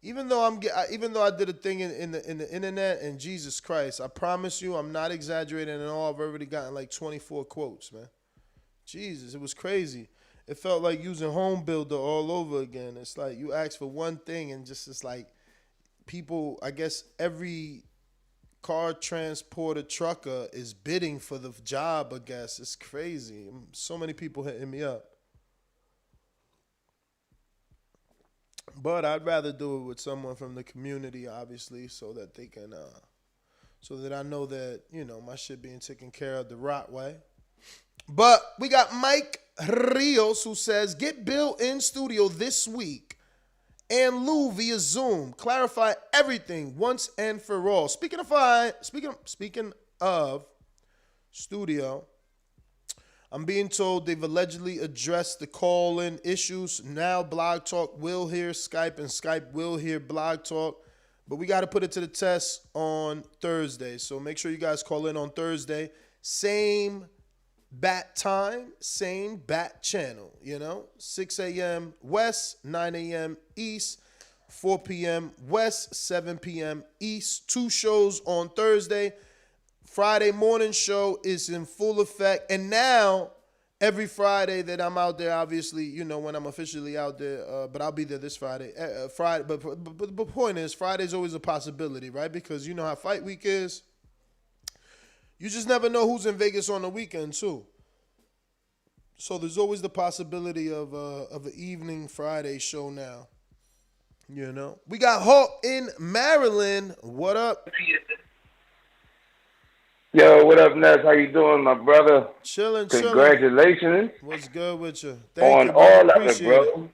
Even though I did a thing in the internet, and Jesus Christ, I promise you, I'm not exaggerating at all. I've already gotten like 24 quotes, man. Jesus, it was crazy. It felt like using Home Builder all over again. It's like you ask for one thing, and just it's like people. I guess every car transporter trucker is bidding for the job. I guess it's crazy. So many people hitting me up. But I'd rather do it with someone from the community, obviously, so that they can, so that I know that, my shit being taken care of the right way. But we got Mike Rios who says, get Bill in studio this week and Lou via Zoom. Clarify everything once and for all. Speaking of studio, I'm being told they've allegedly addressed the call-in issues. Now Blog Talk will hear Skype, and Skype will hear Blog Talk. But we got to put it to the test on Thursday. So make sure you guys call in on Thursday. Same bat time, same bat channel, 6 a.m. West, 9 a.m. East, 4 p.m. West, 7 p.m. East. 2 shows on Thursday. Friday morning show is in full effect. And now, every Friday that I'm out there, obviously, when I'm officially out there, but I'll be there this Friday. But the point is, Friday's always a possibility, right? Because you know how fight week is. You just never know who's in Vegas on the weekend, too. So there's always the possibility of an evening Friday show now. We got Hawk in Maryland. What up? Yo, what up, Ness? How you doing, my brother? Chilling. Congratulations. What's good with you? Thank you, all of it, bro.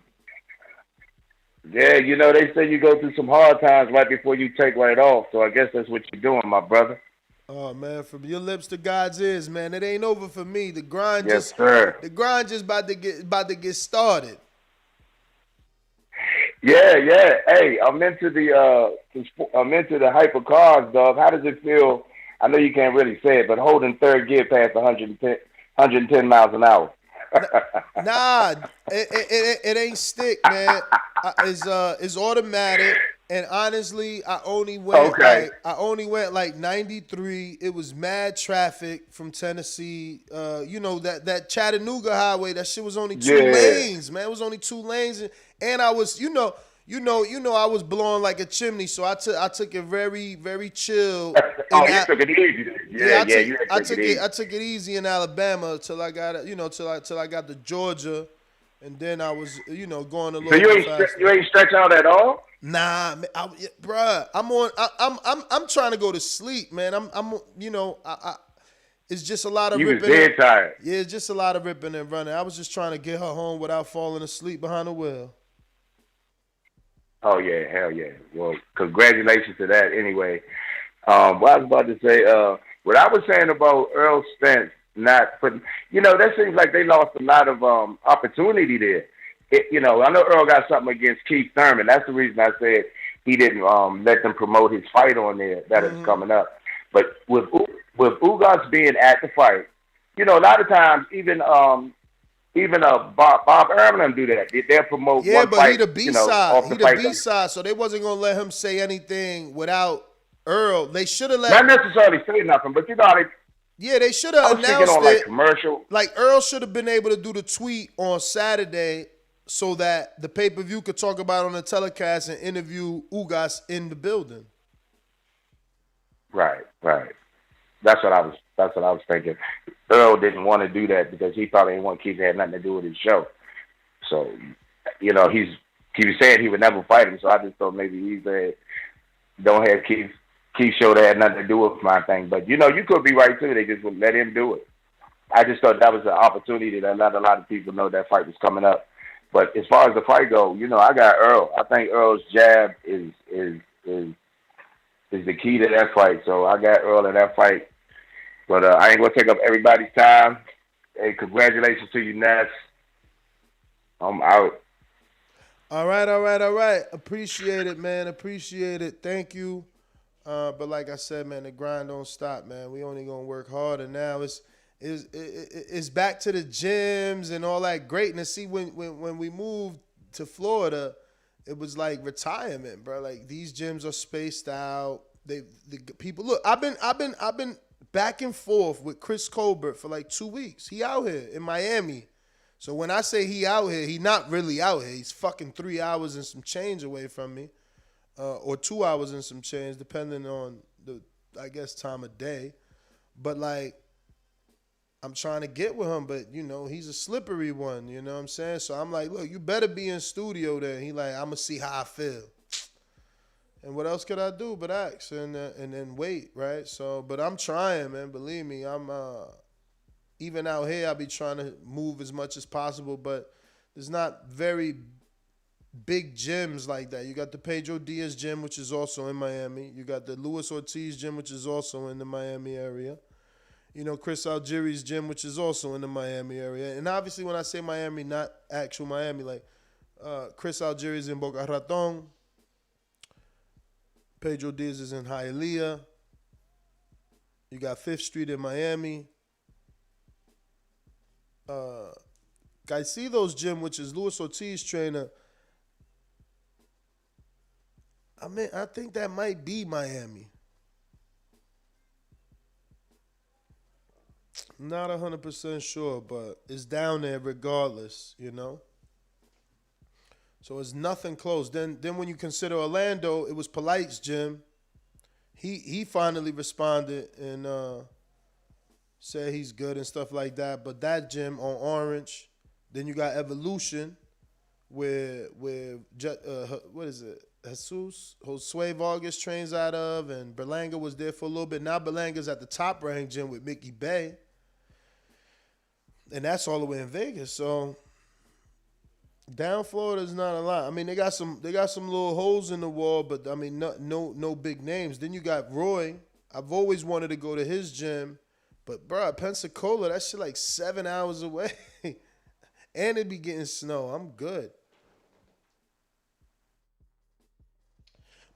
Yeah, they say you go through some hard times right before you take right off. So I guess that's what you're doing, my brother. Oh man, from your lips to God's ears, man. It ain't over for me. The grind sir. The grind just about to get started. Yeah. Hey, I'm into the hypercars, dog. How does it feel? I know you can't really say it, but holding third gear past 110 miles an hour. Nah, it ain't stick, man. It's automatic, and honestly, I only went like 93. It was mad traffic from Tennessee. That Chattanooga highway. That shit was only 2 lanes, man. It was only 2 lanes, and I was, I was blowing like a chimney, so I took it very, very chill. You took it easy. I took it easy in Alabama till I got till I got to Georgia, and then I was going a little. So you ain't stretch out at all? Nah, bruh. I'm trying to go to sleep, man. It's just a lot of ripping. You was dead tired. Yeah, it's just a lot of ripping and running. I was just trying to get her home without falling asleep behind the wheel. Oh, yeah, hell yeah. Well, congratulations to that anyway. What I was about to say, what I was saying about Errol Spence not putting, that seems like they lost a lot of opportunity there. I know Earl got something against Keith Thurman. That's the reason I said he didn't let them promote his fight on there that is coming up. But with Ugas being at the fight, a lot of times even Even Bob Ehrman do that. They'll promote Yeah, one but fight, he the B-side. off He the the fight. B-side, so they wasn't going to let him say anything without Earl. They should have let... Not necessarily say nothing, but you know how they... Yeah, they should have announced on, it. like, commercial. Like, Earl should have been able to do the tweet on Saturday so that the pay-per-view could talk about it on the telecast and interview Ugas in the building. Right. That's what I was thinking. Earl didn't want to do that because he probably didn't want Keith to have nothing to do with his show. So, he was saying he would never fight him, so I just thought maybe he said, don't have Keith's show that had nothing to do with my thing. But, you could be right, too. They just would let him do it. I just thought that was an opportunity that let a lot of people know that fight was coming up. But as far as the fight goes, I got Earl. I think Earl's jab is the key to that fight. So I got Earl in that fight. But I ain't going to take up everybody's time. Hey, congratulations to you, Ness. I'm out. All right. Appreciate it, man. Appreciate it. Thank you. But like I said, man, the grind don't stop, man. We only going to work harder now. It's back to the gyms and all that greatness. See, when we moved to Florida, it was like retirement, bro. Like, these gyms are spaced out. The people look. I've been back and forth with Chris Colbert for like 2 weeks. He out here in Miami. So when I say he out here, he not really out here. He's fucking 3 hours and some change away from me, or 2 hours and some change, depending on the, I guess, time of day. But like, I'm trying to get with him, but he's a slippery one. You know what I'm saying? So I'm like, look, you better be in studio there. He like, I'm gonna see how I feel. And what else could I do but ask and then wait, right? So, but I'm trying, man. Believe me, I'm even out here. I be trying to move as much as possible, but there's not very big gyms like that. You got the Pedro Diaz gym, which is also in Miami. You got the Luis Ortiz gym, which is also in the Miami area. Chris Algieri's gym, which is also in the Miami area. And obviously, when I say Miami, not actual Miami, like Chris Algieri's in Boca Raton. Pedro Diaz is in Hialeah. You got 5th Street in Miami. Caicedo's gym, which is Luis Ortiz trainer. I think that might be Miami. Not 100% sure, but it's down there regardless, So it's nothing close. Then when you consider Orlando, it was Polite's gym. He finally responded and said he's good and stuff like that. But that gym on Orange. Then you got Evolution, where what is it? Jesus Josue Vargas trains out of, and Berlanga was there for a little bit. Now Berlanga's at the Top Rank gym with Mickey Bay. And that's all the way in Vegas. So down Florida is not a lot. I mean, they got some little holes in the wall, but I mean, no big names. Then you got Roy. I've always wanted to go to his gym, but bro, Pensacola, that shit like 7 hours away, and it be getting snow. I'm good.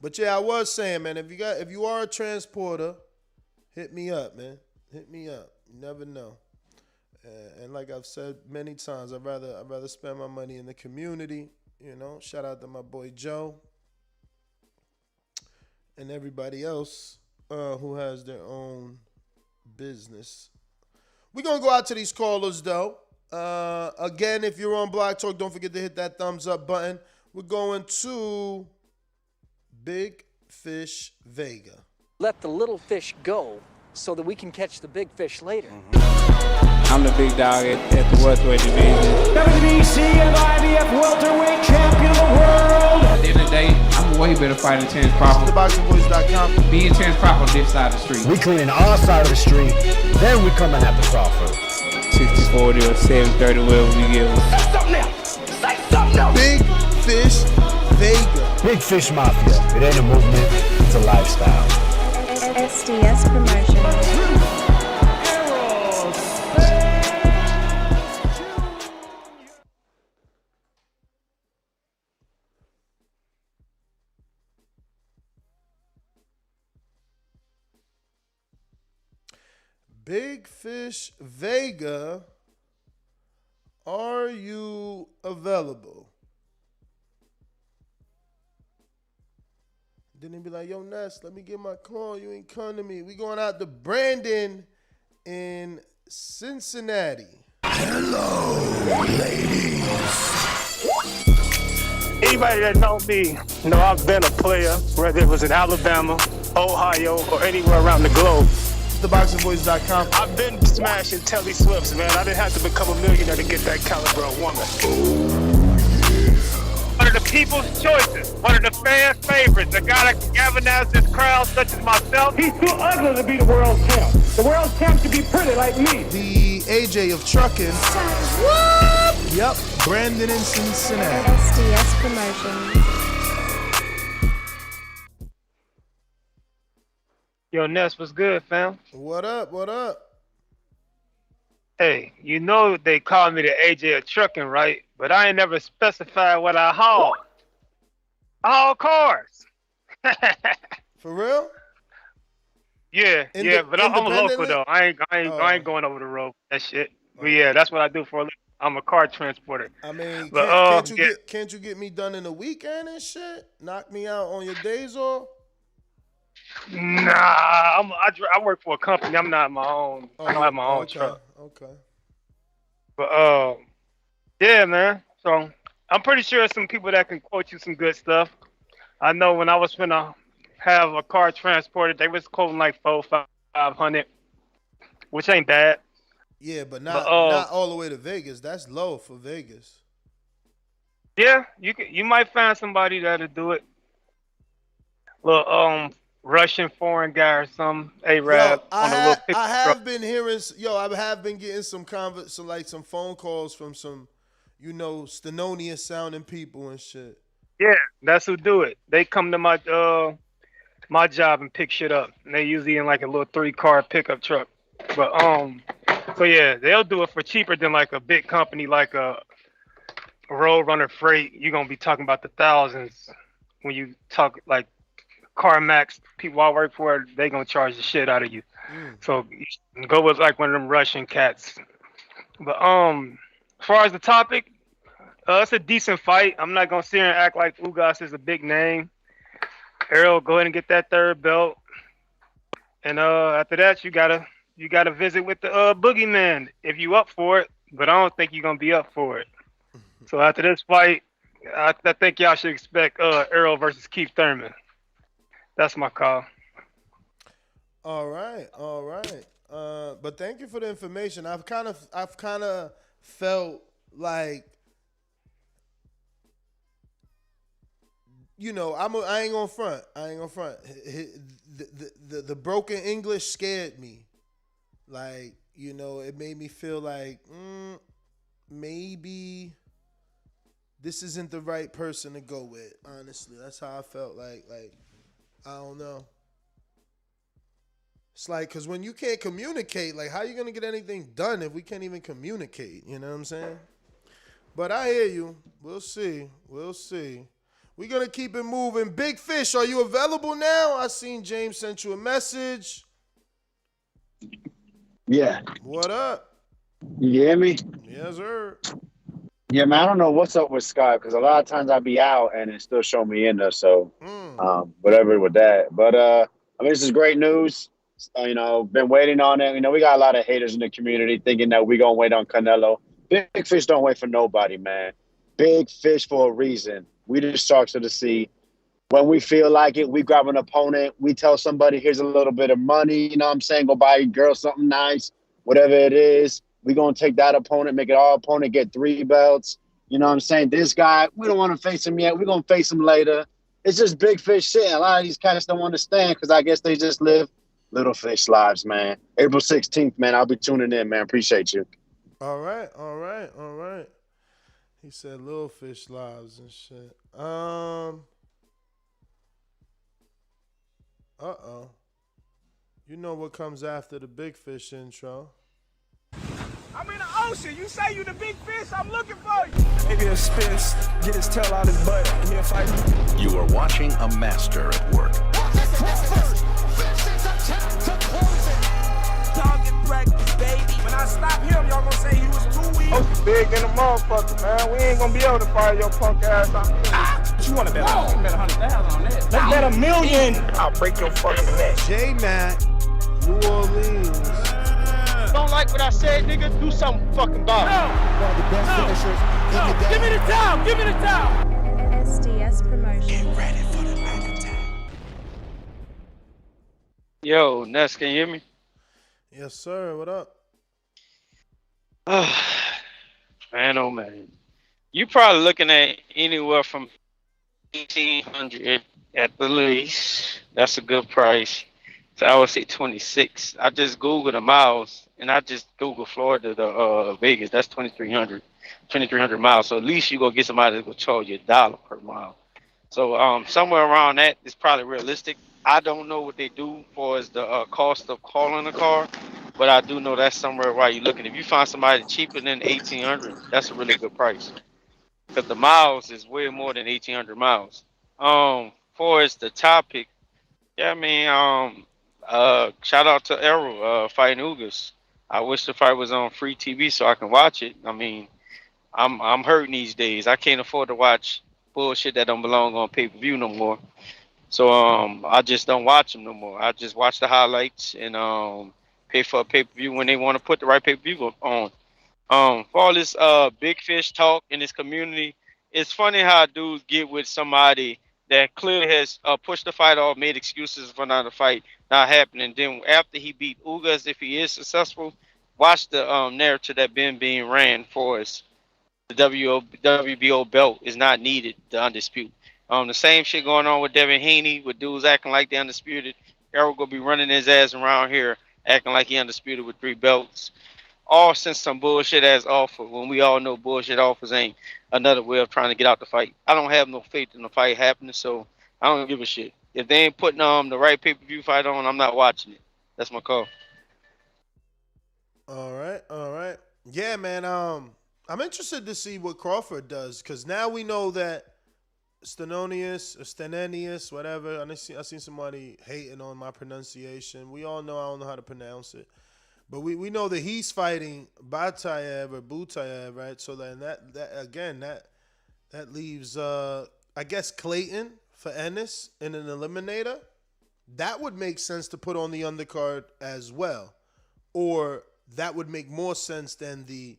But yeah, I was saying, man, if you are a transporter, hit me up, man. Hit me up. You never know. And like I've said many times, I'd rather spend my money in the community. Shout out to my boy Joe and everybody else who has their own business. We're going to go out to these callers, though. Again, if you're on Blog Talk, don't forget to hit that thumbs up button. We're going to Big Fish Vega. Let the little fish go so that we can catch the big fish later. I'm the big dog at the welterweight division. WBC and IBF welterweight champion of the world. At the end of the day, I'm a way better fighter than Terrence Crawford. TheBoxingVoice.com. Me and Terrence Crawford on this side of the street. We cleaning our side of the street, then we coming after Crawford. 60-40 or 70-30, whatever we give. Say something else. Say something else. Big Fish Vega. Big Fish Mafia. It ain't a movement, it's a lifestyle. SDS Promotional. Big Fish Vega Are you available? Then he be like, yo, Ness, let me get my call. You ain't come to me. We going out to Brandon in Cincinnati. Hello, ladies. Anybody that know me know I've been a player, whether it was in Alabama, Ohio, or anywhere around the globe. TheBoxingVoice.com. I've been smashing Telly Swifts, man. I didn't have to become a millionaire to get that caliber of woman. One of the people's choices, one of the fans' favorites, a guy that can galvanize this crowd such as myself. He's too ugly to be the world champ. The world champ should be pretty like me. The AJ of trucking. Yep, Brandon in Cincinnati. SDS Promotions. Yo, Ness, what's good, fam? What up? What up? Hey, you know they call me the AJ of trucking, right? But I ain't never specified what I haul. I haul cars. For real? Yeah, but I'm a local though. I ain't going over the road. That shit. But yeah, that's what I do for a living. I'm a car transporter. I mean, but, can't you get me done in the weekend and shit? Knock me out on your days off? Nah, I work for a company. I'm not my own. I don't have my own truck. Okay. But yeah, man. So I'm pretty sure some people that can quote you some good stuff. I know when I was finna have a car transported, they was quoting like $400-500, which ain't bad. Yeah, but not all the way to Vegas. That's low for Vegas. Yeah, you might find somebody that'll do it. Little Russian foreign guy or some Arab on a little pickup truck. I have been hearing, I have been getting some phone calls from some, Stenonian sounding people and shit. Yeah, that's who do it. They come to my job and pick shit up. And they usually in like a little 3-car pickup truck. But so yeah, they'll do it for cheaper than like a big company like a Roadrunner Freight. You're gonna be talking about the thousands when you talk like CarMax. People I work for, they gonna charge the shit out of you. So you go with like one of them Russian cats. But as far as the topic, it's a decent fight. I'm not gonna sit here and act like Ugas is a big name. Errol, go ahead and get that 3rd belt. And after that, you gotta visit with the boogeyman if you up for it. But I don't think you're gonna be up for it. So after this fight, I think y'all should expect Errol versus Keith Thurman. That's my call. All right. But thank you for the information. I've kind of felt like, I ain't gonna front. The broken English scared me. Like, it made me feel like maybe this isn't the right person to go with. Honestly, that's how I felt. Like I don't know. It's like, because when you can't communicate, like, how you going to get anything done if we can't even communicate? You know what I'm saying? But I hear you. We'll see. We're going to keep it moving. Big Fish, are you available now? I seen James sent you a message. Yeah. What up? You hear me? Yes, sir. Yeah, man, I don't know what's up with Skype because a lot of times I be out and it still show me in there. So whatever with that. But, this is great news. Been waiting on it. We got a lot of haters in the community thinking that we going to wait on Canelo. Big Fish don't wait for nobody, man. Big Fish for a reason. We the sharks of the sea. When we feel like it, we grab an opponent. We tell somebody, here's a little bit of money. You know what I'm saying? Go buy your girl something nice, whatever it is. We're going to take that opponent, make it our opponent, get 3 belts. You know what I'm saying? This guy, we don't want to face him yet. We're going to face him later. It's just Big Fish shit. A lot of these cats don't understand because I guess they just live little fish lives, man. April 16th, man. I'll be tuning in, man. Appreciate you. All right. He said little fish lives and shit. You know what comes after the Big Fish intro. I'm in the ocean. You say you the big fish. I'm looking for you. Maybe a Spence get his tail out his butt and he'll fight me. You are watching a master at work. Target practice, baby. When I stop him, y'all gonna say he was too weak. big than a motherfucker, man. We ain't gonna be able to fire your punk ass out. You want to bet? You can bet 100,000 on that. Let's bet $1 million. I'll break your fucking neck. J-Mac, New Orleans. Don't like what I said, nigga? Do something fucking about it. No. Give me the towel. Give me the towel. SDS Promotion. Get ready for the back attack. Yo, Ness, can you hear me? Yes, sir. What up? Man, oh man. You probably looking at anywhere from 1,800 at the least. That's a good price. So I would say 26. I just Googled the miles, and I just Googled Florida to Vegas. That's 2,300 miles. So at least you go get somebody that will charge you $1 per mile. So somewhere around that is probably realistic. I don't know what they do for as the cost of calling a car, but I do know that's somewhere while you're looking. If you find somebody cheaper than 1,800, that's a really good price. Because the miles is way more than 1,800 miles. For as the topic, yeah, I mean, shout out to Errol fighting Ugas. I wish the fight was on free TV so I can watch it. I mean, I'm hurting these days. I can't afford to watch bullshit that don't belong on pay-per-view no more. So I just don't watch them no more. I just watch the highlights and pay for a pay-per-view when they want to put the right pay-per-view on. For all this big fish talk in this community, it's funny how dudes get with somebody that clearly has pushed the fight off, made excuses for not a fight not happening. Then after he beat Ugas, if he is successful, watch the narrative that being ran for us. The WBO belt is not needed to undispute. The same shit going on with Devin Haney, with dudes acting like they undisputed. Errol gonna be running his ass around here, acting like he undisputed with 3 belts. All since some bullshit ass offer, when we all know bullshit offers ain't another way of trying to get out the fight. I don't have no faith in the fight happening, so I don't give a shit. If they ain't putting the right pay-per-view fight on, I'm not watching it. That's my call. All right. Yeah, man. I'm interested to see what Crawford does, because now we know that Stenenius, whatever. I seen somebody hating on my pronunciation. We all know I don't know how to pronounce it. But we know that he's fighting Batayev or Butayev, right? So then that leaves I guess Clayton for Ennis in an eliminator. That would make sense to put on the undercard as well. Or that would make more sense than the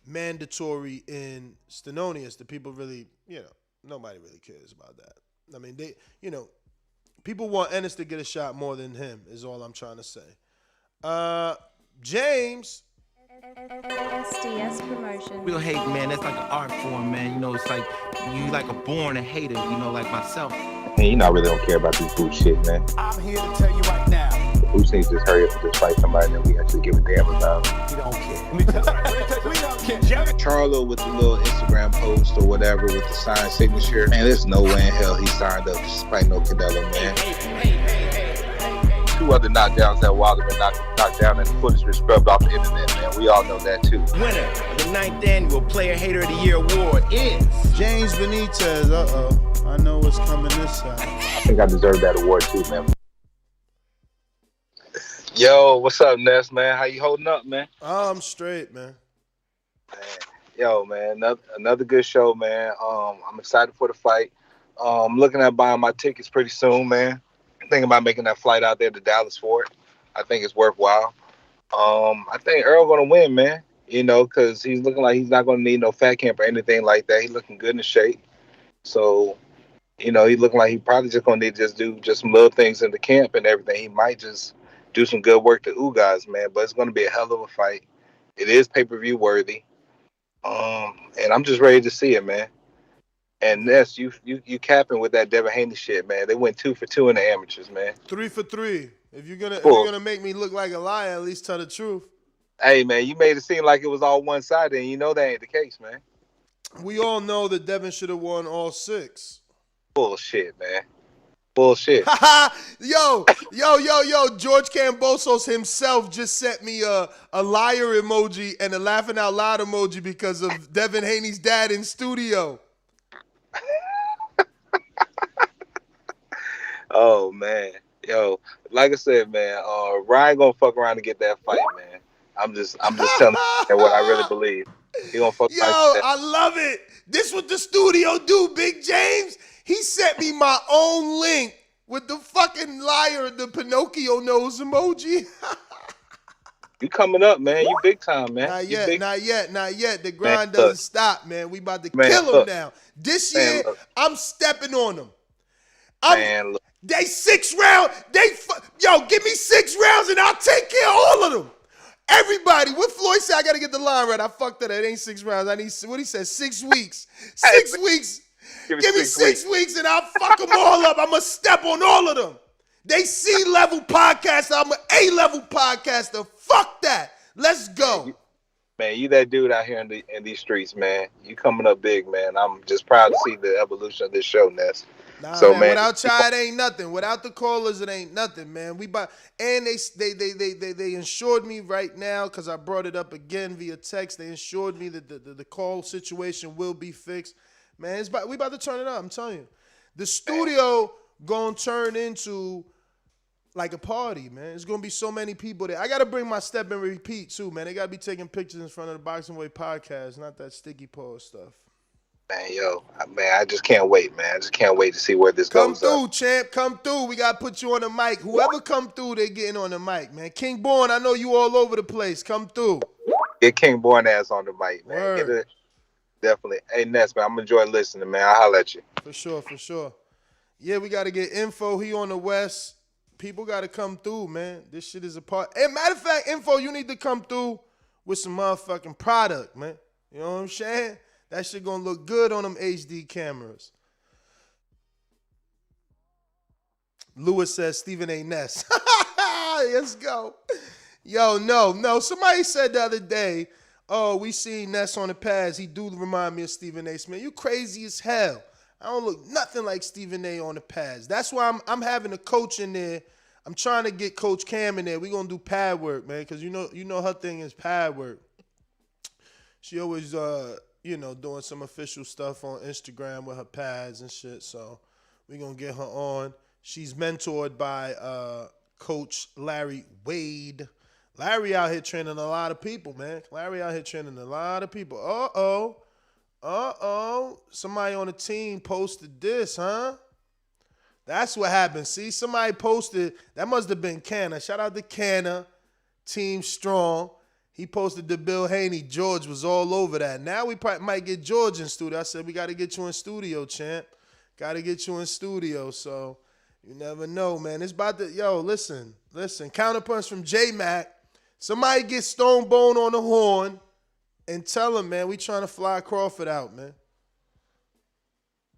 mandatory in Stenonius. The people really, nobody really cares about that. I mean, people want Ennis to get a shot more than him, is all I'm trying to say. James. SDS Promotion. Real hate, man, that's like an art form, man. It's like you like a born hater, like myself. Man, I really don't care about this booth shit, man. I'm here to tell you right now. The booth needs to just hurry up and just fight somebody that we actually give a damn about. We don't care. Let me tell you, we don't care. Charlo with the little Instagram post or whatever with the signed signature. Man, there's no way in hell he signed up to fight no Canelo, man. 2 other knockdowns that Wilder been knocked down and the footage been scrubbed off the internet, man. We all know that too. Winner of the 9th annual Player Hater of the Year award is James Benitez. I know what's coming this side. I think I deserve that award too, man. Yo, what's up, Ness, man? How you holding up, man? I'm straight, man. Yo, man, another good show, man. I'm excited for the fight. I'm looking at buying my tickets pretty soon, man. Thinking about making that flight out there to Dallas for it. I think it's worthwhile. I think Earl gonna win, man. Because he's looking like he's not gonna need no fat camp or anything like that. He's looking good in shape. So, he's looking like he probably just gonna need to just do just some little things in the camp and everything. He might just do some good work to Ugas, man. But it's gonna be a hell of a fight. It is pay-per-view worthy. And I'm just ready to see it, man. And Ness, you capping with that Devin Haney shit, man. They went 2 for 2 in the amateurs, man. 3 for 3. If you're gonna make me look like a liar, at least tell the truth. Hey, man, you made it seem like it was all one-sided, and that ain't the case, man. We all know that Devin should have won all 6. Bullshit, man. Bullshit. Yo. George Cambosos himself just sent me a liar emoji and a laughing out loud emoji because of Devin Haney's dad in studio. Oh, man. Yo, like I said, man, Ryan gonna fuck around and get that fight, man. I'm just telling you what I really believe. He gonna fuck Yo, like that. I love it. This what the studio do, Big James. He sent me my own link with the fucking liar, the Pinocchio nose emoji. You coming up, man. You big time, man. Not You yet, big not yet, not yet. The man. grind Look, doesn't stop, man. We about to man, kill him look. now. This Man, year, look. I'm stepping on them. Man, look. They 6 rounds. Yo, give me 6 rounds and I'll take care of all of them. Everybody, what Floyd said, I got to get the line right. I fucked that. It ain't 6 rounds. I need, what he said, 6 weeks. 6 weeks. Give me 6 weeks and I'll fuck them all up. I'm going to step on all of them. They C-level podcaster. I'm an A-level podcaster. Fuck that. Let's go. Man, you that dude out here in these streets, man. You coming up big, man. I'm just proud to see the evolution of this show, Ness. Nah, So, man, man, without y'all, it ain't nothing. Without the callers, it ain't nothing, man. And they insured me right now because I brought it up again via text. They insured me that the call situation will be fixed. Man, we about to turn it up. I'm telling you, the studio gonna turn into like a party, man. There's gonna be so many people there. I gotta bring my step and repeat too, man. They gotta be taking pictures in front of the Boxing Way podcast, not that sticky paw stuff. Man, I just can't wait, man. I just can't wait to see where this Come goes. through, champ. Come through. We got to put you on the mic. Whoever come through, they getting on the mic, man. King Born, I know you all over the place. Come through. Get King Born ass on the mic, man. Word. Get it. Definitely. Hey, Ness, man, I'm enjoying listening, man. I'll holler at you. For sure, for sure. Yeah, we got to get Info. He on the West. People got to come through, man. This shit is a part. And matter of fact, Info, you need to come through with some motherfucking product, man. You know what I'm saying? That shit gonna look good on them HD cameras. Lewis says Stephen A. Ness. Let's go. Yo, no. Somebody said the other day, oh, we seen Ness on the pads. He do remind me of Stephen A. Smith. You crazy as hell. I don't look nothing like Stephen A. on the pads. That's why I'm having a coach in there. I'm trying to get Coach Cam in there. We gonna do pad work, man, because you know her thing is pad work. She always doing some official stuff on Instagram with her pads and shit. So we're going to get her on. She's mentored by Coach Larry Wade. Larry out here training a lot of people, man. Larry out here training a lot of people. Somebody on the team posted this, huh? That's what happened. See, somebody posted. That must have been Canna. Shout out to Canna. Team Strong. He posted to Bill Haney. George was all over that. Now we probably might get George in studio. I said, we got to get you in studio, champ. Got to get you in studio. So you never know, man. It's about to, listen. Counterpunch from J-Mac. Somebody get Stone Bone on the horn and tell him, man, we trying to fly Crawford out, man.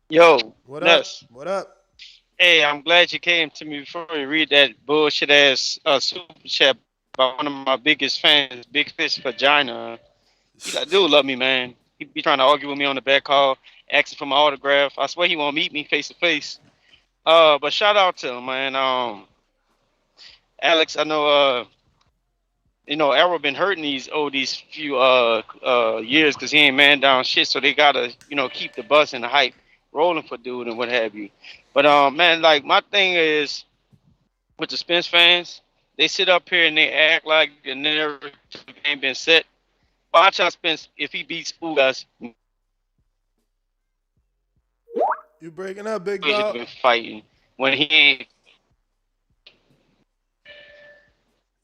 Yo, what Ness. up? What up? Hey, I'm glad you came to me before you read that bullshit ass super chat by one of my biggest fans, Big Fish Vagina. That dude love me, man. He be trying to argue with me on the back call, asking for my autograph. I swear he won't meet me face to face. But shout out to him, man. Alex, I know Errol been hurting these few years because he ain't man down shit, so they gotta, keep the buzz and the hype rolling for dude and what have you. But man, like my thing is with the Spence fans, they sit up here and they act like the narrative ain't been set. Watch out, Spence, if he beats Ugas. You breaking up, big He's dog? been fighting when he ain't.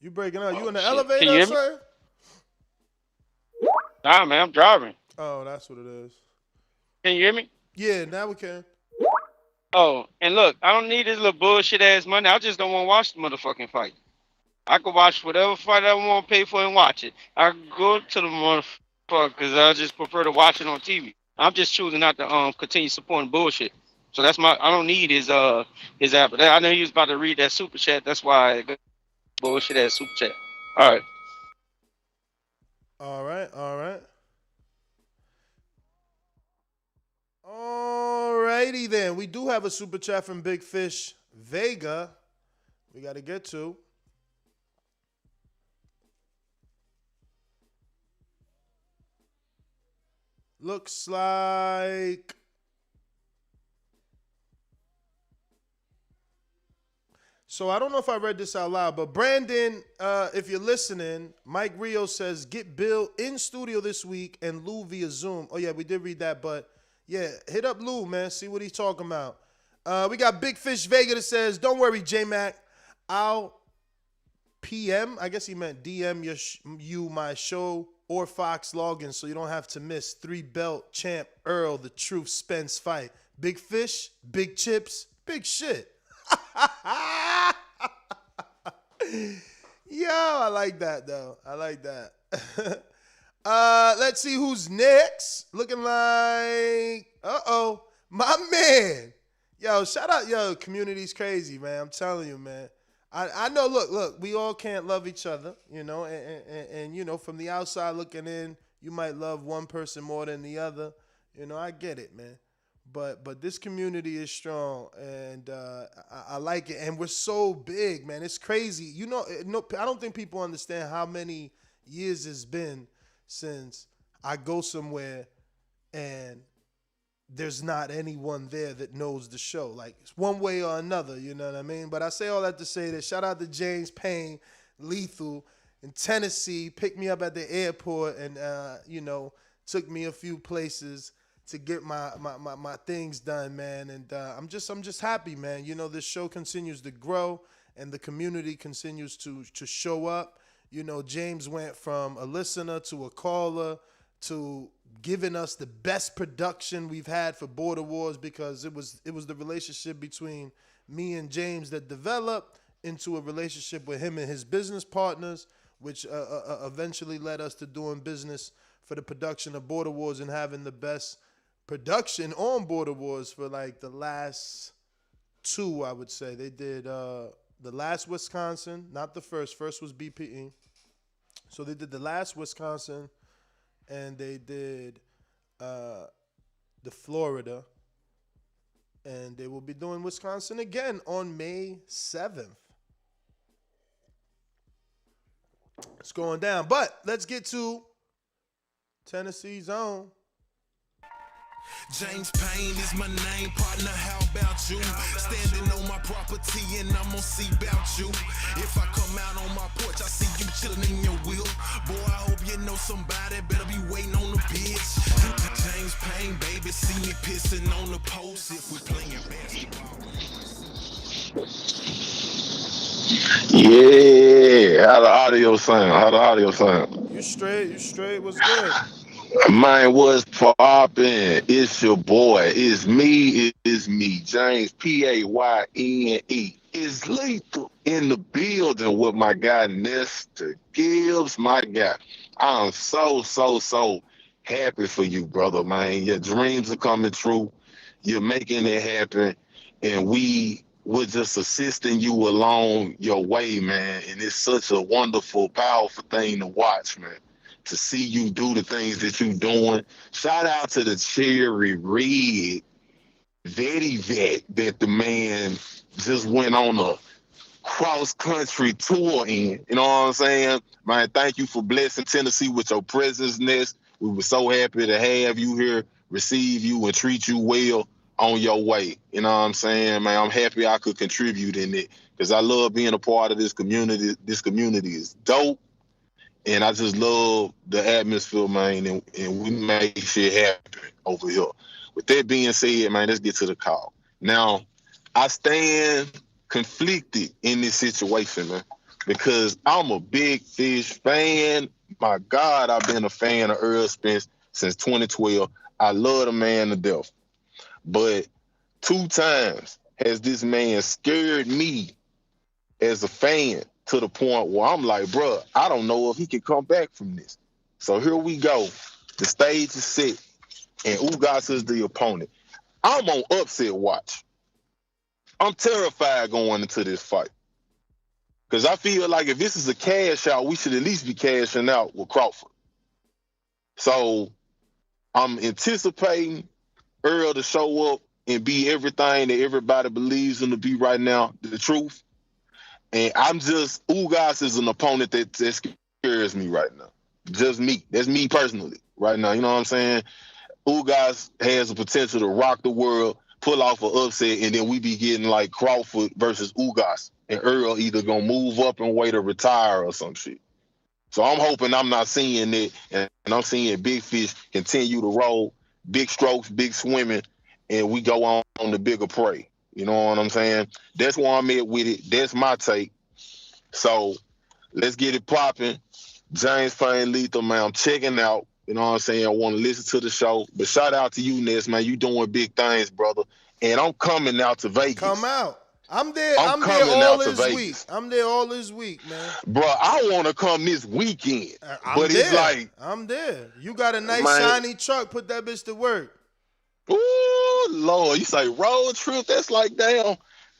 You breaking up? You in the shit. elevator, Can you hear me? sir? Nah, man, I'm driving. Oh, that's what it is. Can you hear me? Yeah, now we can. Oh, and look, I don't need this little bullshit ass money. I just don't want to watch the motherfucking fight. I could watch whatever fight I want to pay for and watch it. I could go to the motherfucker because I just prefer to watch it on TV. I'm just choosing not to continue supporting bullshit. So that's I don't need his app. I know he was about to read that super chat. That's why I got bullshit ass super chat. All right. All right. Alrighty then. We do have a super chat from Big Fish Vega. We got to get to. Looks like So I don't know if I read this out loud, but Brandon, if you're listening, Mike Rio says, get Bill in studio this week and Lou via Zoom. Oh, yeah, we did read that, but yeah, hit up Lou, man. See what he's talking about. We got Big Fish Vega that says, don't worry, J-Mac. I'll PM, I guess he meant DM you my show or Fox login so you don't have to miss 3-belt champ Earl, the Truth Spence fight. Big Fish, big chips, big shit. Yo, I like that, though. I like that. Let's see who's next. Looking like, my man. Yo, shout out, yo, community's crazy, man. I'm telling you, man. I know, look, we all can't love each other, you know, and you know, from the outside looking in, you might love one person more than the other. You know, I get it, man. But this community is strong, and I like it. And we're so big, man. It's crazy. You know, I don't think people understand how many years it's been since I go somewhere and there's not anyone there that knows the show. Like, it's one way or another, you know what I mean? But I say all that to say that shout out to James Payne, Lethal, in Tennessee, picked me up at the airport and, you know, took me a few places to get my things done, man. And I'm just happy, man. You know, this show continues to grow and the community continues to show up. You know, James went from a listener to a caller to giving us the best production we've had for Border Wars, because it was the relationship between me and James that developed into a relationship with him and his business partners, which eventually led us to doing business for the production of Border Wars and having the best production on Border Wars for like the last two, I would say. They did the last Wisconsin, not the first. First was BPE. So they did the last Wisconsin, and they did the Florida, and they will be doing Wisconsin again on May 7th. It's going down. But let's get to Tennessee's own James Payne is my name, partner, how about you? Standing on my property and I'm gonna see about you. If I come out on my porch, I see you chilling in your wheel. Boy, I hope you know somebody better be waiting on the pitch. James Payne, baby, see me pissing on the post if we playing basketball. Yeah, how the audio sound? You straight, what's good? Mine was popping. It's your boy. It's me, James, Payne. It's Lethal in the building with my guy, Nestor Gibbs, my guy. I'm so happy for you, brother, man. Your dreams are coming true. You're making it happen. And we're just assisting you along your way, man. And it's such a wonderful, powerful thing to watch, man. To see you do the things that you're doing. Shout out to the Cherry Red Vetty Vet that the man just went on a cross-country tour in. You know what I'm saying? Man, thank you for blessing Tennessee with your presence, Ness. We were so happy to have you here, receive you, and treat you well on your way. You know what I'm saying, man? I'm happy I could contribute in it because I love being a part of this community. This community is dope. And I just love the atmosphere, man, and we make shit happen over here. With that being said, man, let's get to the call. Now, I stand conflicted in this situation, man, because I'm a Big Fish fan. My God, I've been a fan of Errol Spence since 2012. I love the man to death. But 2 times has this man scared me as a fan, to the point where I'm like, bro, I don't know if he can come back from this. So here we go. The stage is set, and Ugas is the opponent. I'm on upset watch. I'm terrified going into this fight. Because I feel like if this is a cash out, we should at least be cashing out with Crawford. So I'm anticipating Earl to show up and be everything that everybody believes him to be right now, the truth. And Ugas is an opponent that scares me right now. Just me. That's me personally right now. You know what I'm saying? Ugas has the potential to rock the world, pull off an upset, and then we be getting like Crawford versus Ugas and Earl either gonna move up and wait or retire or some shit. So I'm hoping I'm not seeing it, and I'm seeing Big Fish continue to roll, big strokes, big swimming, and we go on the bigger prey. You know what I'm saying? That's where I'm at with it. That's my take. So let's get it popping. James Payne Lethal, man, I'm checking out. You know what I'm saying? I want to listen to the show. But shout out to you, Ness, man. You doing big things, brother. And I'm coming out to Vegas. Come out. I'm there. I'm there coming all out to this Vegas. week. I'm there all this week, man. Bro, I want to come this weekend. But it's like I'm there. You got a nice shiny truck. Put that bitch to work. Ooh, Lord, you say road trip? That's like damn.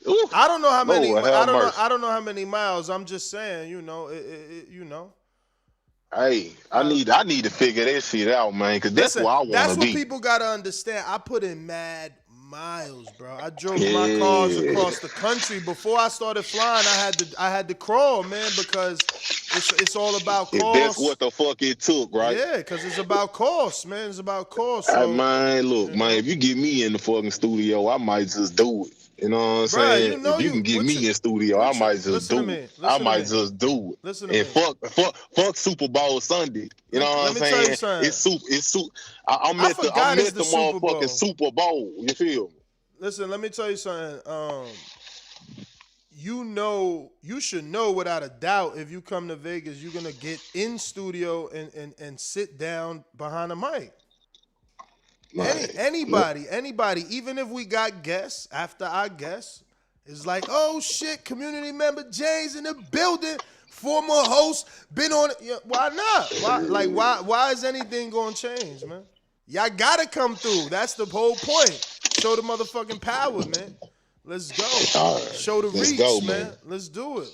Ooh, I don't know how many. Lord, I don't know how many miles. I'm just saying. You know. You know. Hey, I need to figure that shit out, man, because that's where I want to be. That's what people gotta understand. I put in mad miles, bro. I drove my cars across the country. Before I started flying, I had to crawl, man, because it's all about cost. That's what the fuck it took, right? Yeah, because it's about cost, man. It's about cost. So, hey, man, look, man, if you get me in the fucking studio, I might just do it. You know what I'm saying? You know if you can get me in studio, I might just do it. I might just do it. Listen to and fuck Super Bowl Sunday. You know what I'm saying? Tell you something. It's super. I meant the motherfucking Super Bowl. You feel me? Listen, let me tell you something. You should know without a doubt if you come to Vegas, you're gonna get in studio and sit down behind a mic. Anybody, even if we got guests, after our guests, it's like, oh shit, community member James in the building, former host, been on it. Yeah, why not? Why is anything gonna change, man? Y'all gotta come through. That's the whole point. Show the motherfucking power, man. Let's go. Show the reach, man. Let's do it.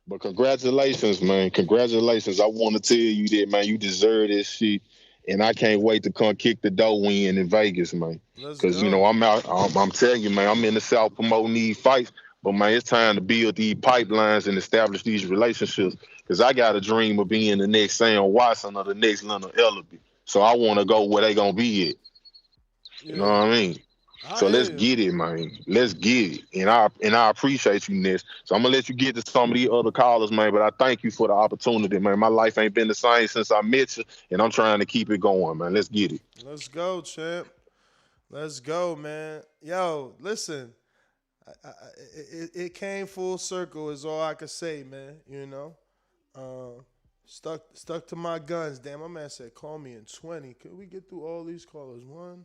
But congratulations, man. Congratulations. I want to tell you that, man, you deserve this shit. And I can't wait to come kick the dough in Vegas, man. Because, you know, I'm out. I'm telling you, man, I'm in the South promoting these fights. But, man, it's time to build these pipelines and establish these relationships. Because I got a dream of being the next Sam Watson or the next Leonard Ellaby. So I want to go where they going to be at. You know what I mean? So let's get it, man. Let's get it. And I appreciate you, Ness. So I'm going to let you get to some of these other callers, man. But I thank you for the opportunity, man. My life ain't been the same since I met you, and I'm trying to keep it going, man. Let's get it. Let's go, champ. Let's go, man. Yo, listen. It came full circle is all I could say, man. You know? Stuck to my guns. Damn, my man said call me in 20. Could we get through all these callers? One.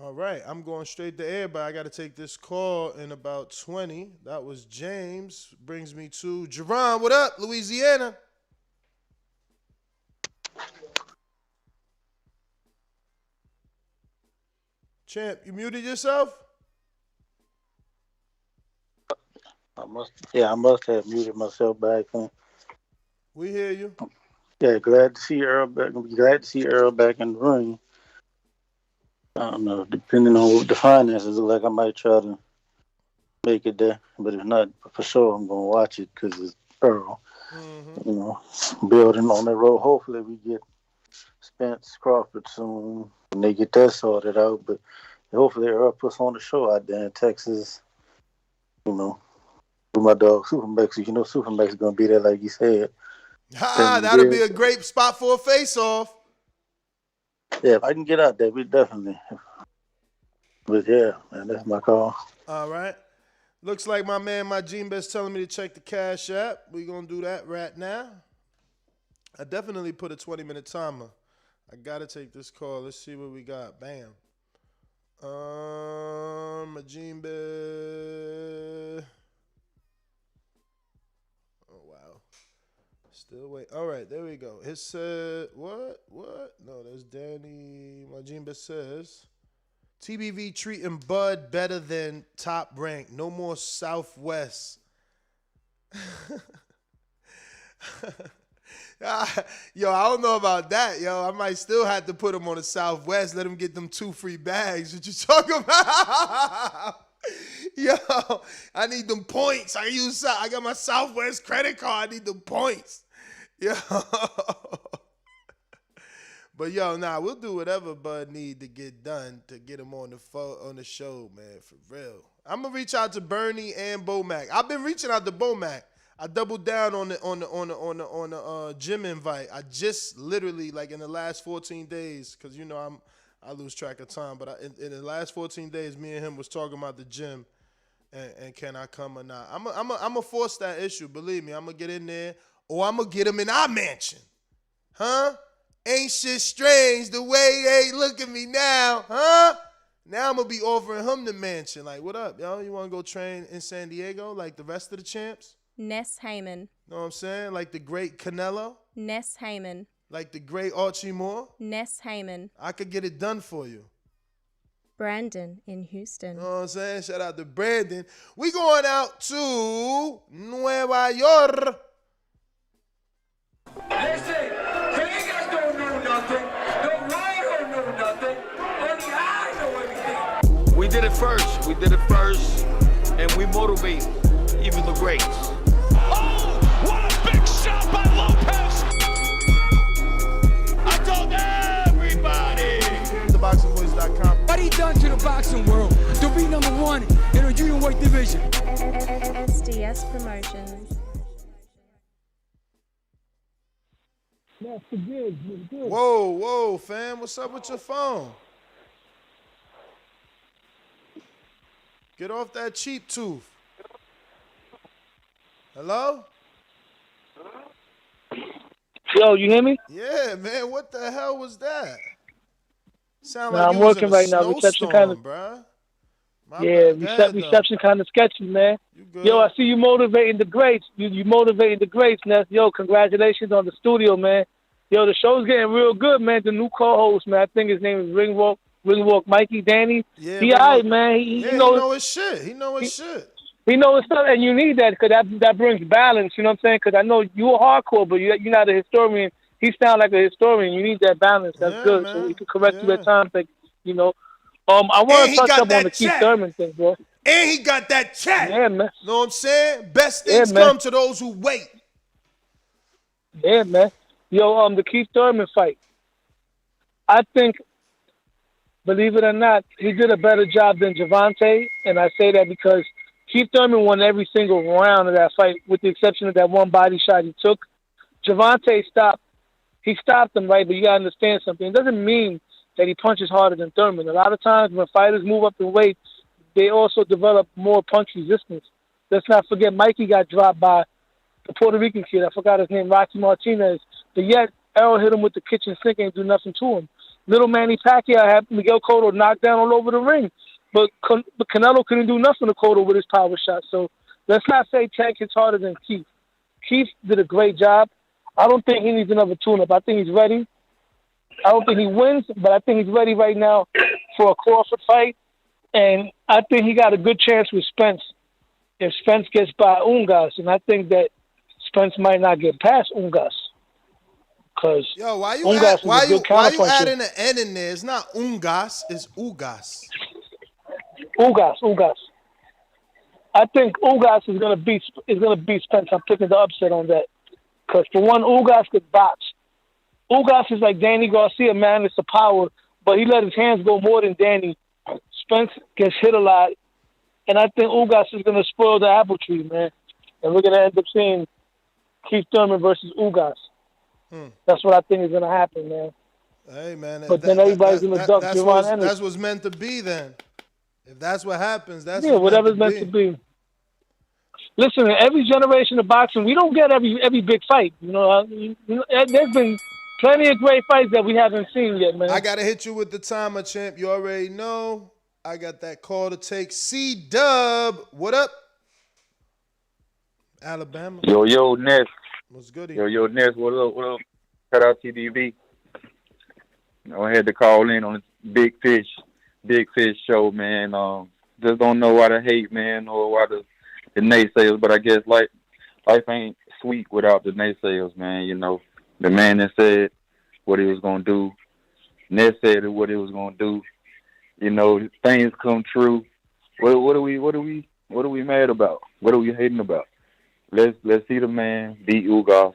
All right, I'm going straight to air, but I got to take this call in about 20. That was James. Brings me to Jerron. What up, Louisiana? Champ, you muted yourself? I must have muted myself back then. We hear you. Yeah, glad to see Earl back. Glad to see Earl back in the ring. I don't know, depending on what the finances look like, I might try to make it there. But if not, for sure, I'm going to watch it because it's Earl. Mm-hmm. You know, building on that road. Hopefully we get Spence Crawford soon and they get that sorted out. But hopefully Earl puts on the show out there in Texas, you know, with my dog Supermax. You know Supermax is going to be there like you said. That'll be a great spot for a face-off. Yeah, if I can get out there, we definitely. But yeah, man, that's my call. All right. Looks like my man, my Gene Best, telling me to check the Cash App. We're going to do that right now. I definitely put a 20-minute timer. I got to take this call. Let's see what we got. Bam. My Gene Best. Oh, wow. Still wait. All right, there we go. It said, what? No, that's Danny. My Gene Best says, TBV treating Bud better than Top Rank. No more Southwest. Yo, I don't know about that, yo. I might still have to put him on the Southwest. Let him get them 2 free bags. What you talking about? Yo, I need them points. I got my Southwest credit card. I need them points. Yo. But yo, we'll do whatever Bud need to get done to get him on the show, man, for real. I'm gonna reach out to Bernie and Bomac. I've been reaching out to Bomac. I doubled down on the gym invite. I just literally like in the last 14 days, because I lose track of time. But in the last 14 days, me and him was talking about the gym, and can I come or not? I'm gonna force that issue. Believe me, I'm gonna get in there, or I'm gonna get him in our mansion, huh? Ain't shit strange the way they look at me now, huh? Now I'm gonna be offering him the mansion. Like, what up, yo? You wanna go train in San Diego like the rest of the champs? Ness Heyman. Know what I'm saying? Like the great Canelo? Ness Heyman. Like the great Archie Moore? Ness Heyman. I could get it done for you. Brandon in Houston. Know what I'm saying? Shout out to Brandon. We going out to Nueva York. Listen, Vegas don't know nothing. The world don't know nothing. Only I know everything. We did it first, and we motivate even the greats. Oh, what a big shot by Lopez! I told everybody! TheBoxingVoice.com. What he done to the boxing world to be number one in a junior weight division? SDS Promotions. That's good. Whoa, fam. What's up with your phone? Get off that cheap tooth. Hello? Yo, you hear me? Yeah, man. What the hell was that? Sound Nah, like I'm you was working in a right now. Reception kind of, bruh. reception kind of sketchy, man. Yo, I see you motivating the greats. You motivating the greats, Ness. Yo, congratulations on the studio, man. Yo, the show's getting real good, man. The new co-host, man. I think his name is Ringwalk Mikey Danny. Yeah, he all right, man. He know his shit. He know his shit. He knows stuff, and you need that because that brings balance. You know what I'm saying? Because I know you're hardcore, but you're not a historian. He sounds like a historian. You need that balance. That's good. Man. So he can correct you at times. Like, I want to touch up on the Keith Thurman thing, bro. And he got that check. Yeah, man. Know what I'm saying? Best things come to those who wait. Yeah, man. Yo, the Keith Thurman fight. I think, believe it or not, he did a better job than Gervonta, and I say that because Keith Thurman won every single round of that fight, with the exception of that one body shot he took. Gervonta stopped him, right? But you gotta understand something. It doesn't mean that he punches harder than Thurman. A lot of times when fighters move up in weight, they also develop more punch resistance. Let's not forget Mikey got dropped by the Puerto Rican kid. I forgot his name, Rocky Martinez. But yet Errol hit him with the kitchen sink and do nothing to him. Little Manny Pacquiao had Miguel Cotto knocked down all over the ring. But Canelo couldn't do nothing to Cotto with his power shot. So let's not say Tank hits harder than Keith. Keith did a great job. I don't think he needs another tune-up. I think he's ready. I don't think he wins, but I think he's ready right now for a Crawford fight. And I think he got a good chance with Spence if Spence gets by Ugas. And I think that Spence might not get past Ugas. Because why you adding an N in there? It's not Ugas, it's Ugas. Ugas. I think Ugas is gonna beat Spence. I'm picking the upset on that. Because for one, Ugas could box. Ugas is like Danny Garcia, man. It's a power, but he let his hands go more than Danny. Spence gets hit a lot, and I think Ugas is gonna spoil the apple tree, man. And we're gonna end up seeing Keith Thurman versus Ugas. That's what I think is gonna happen, man. Hey, man. But then everybody's gonna duck Javon Ennis. That's what's meant to be, then. If that's what happens, that's whatever's meant to be. Listen, every generation of boxing, we don't get every big fight. There's been plenty of great fights that we haven't seen yet, man. I gotta hit you with the timer, champ. You already know. I got that call to take. C-Dub, what up? Alabama. Yo, Ness. What's good? Yo, Ness, what up? Shout out TDB. I had to call in on the Big Fish show, man. Just don't know why the hate, man, or why the naysayers, but I guess life ain't sweet without the naysayers, man. The man that said what he was gonna do, Ness said what he was gonna do. Things come true. What are we mad about? What are we hating about? Let's see the man beat Ugas,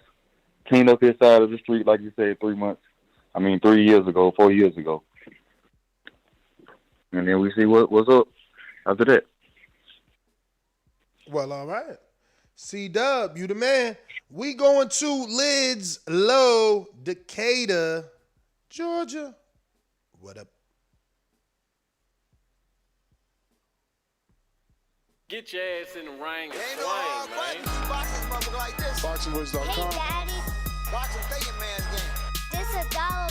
clean up his side of the street, like you said, 3 months I mean, 3 years ago, 4 years ago. And then we see what's up after that. Well, all right. C-Dub, you the man. We going to Lids Low, Decatur, Georgia. What up? Get your ass in the ring and swing, man. BoxingWiz.com. Hey, Daddy. Boxing thinking man's game. This is $1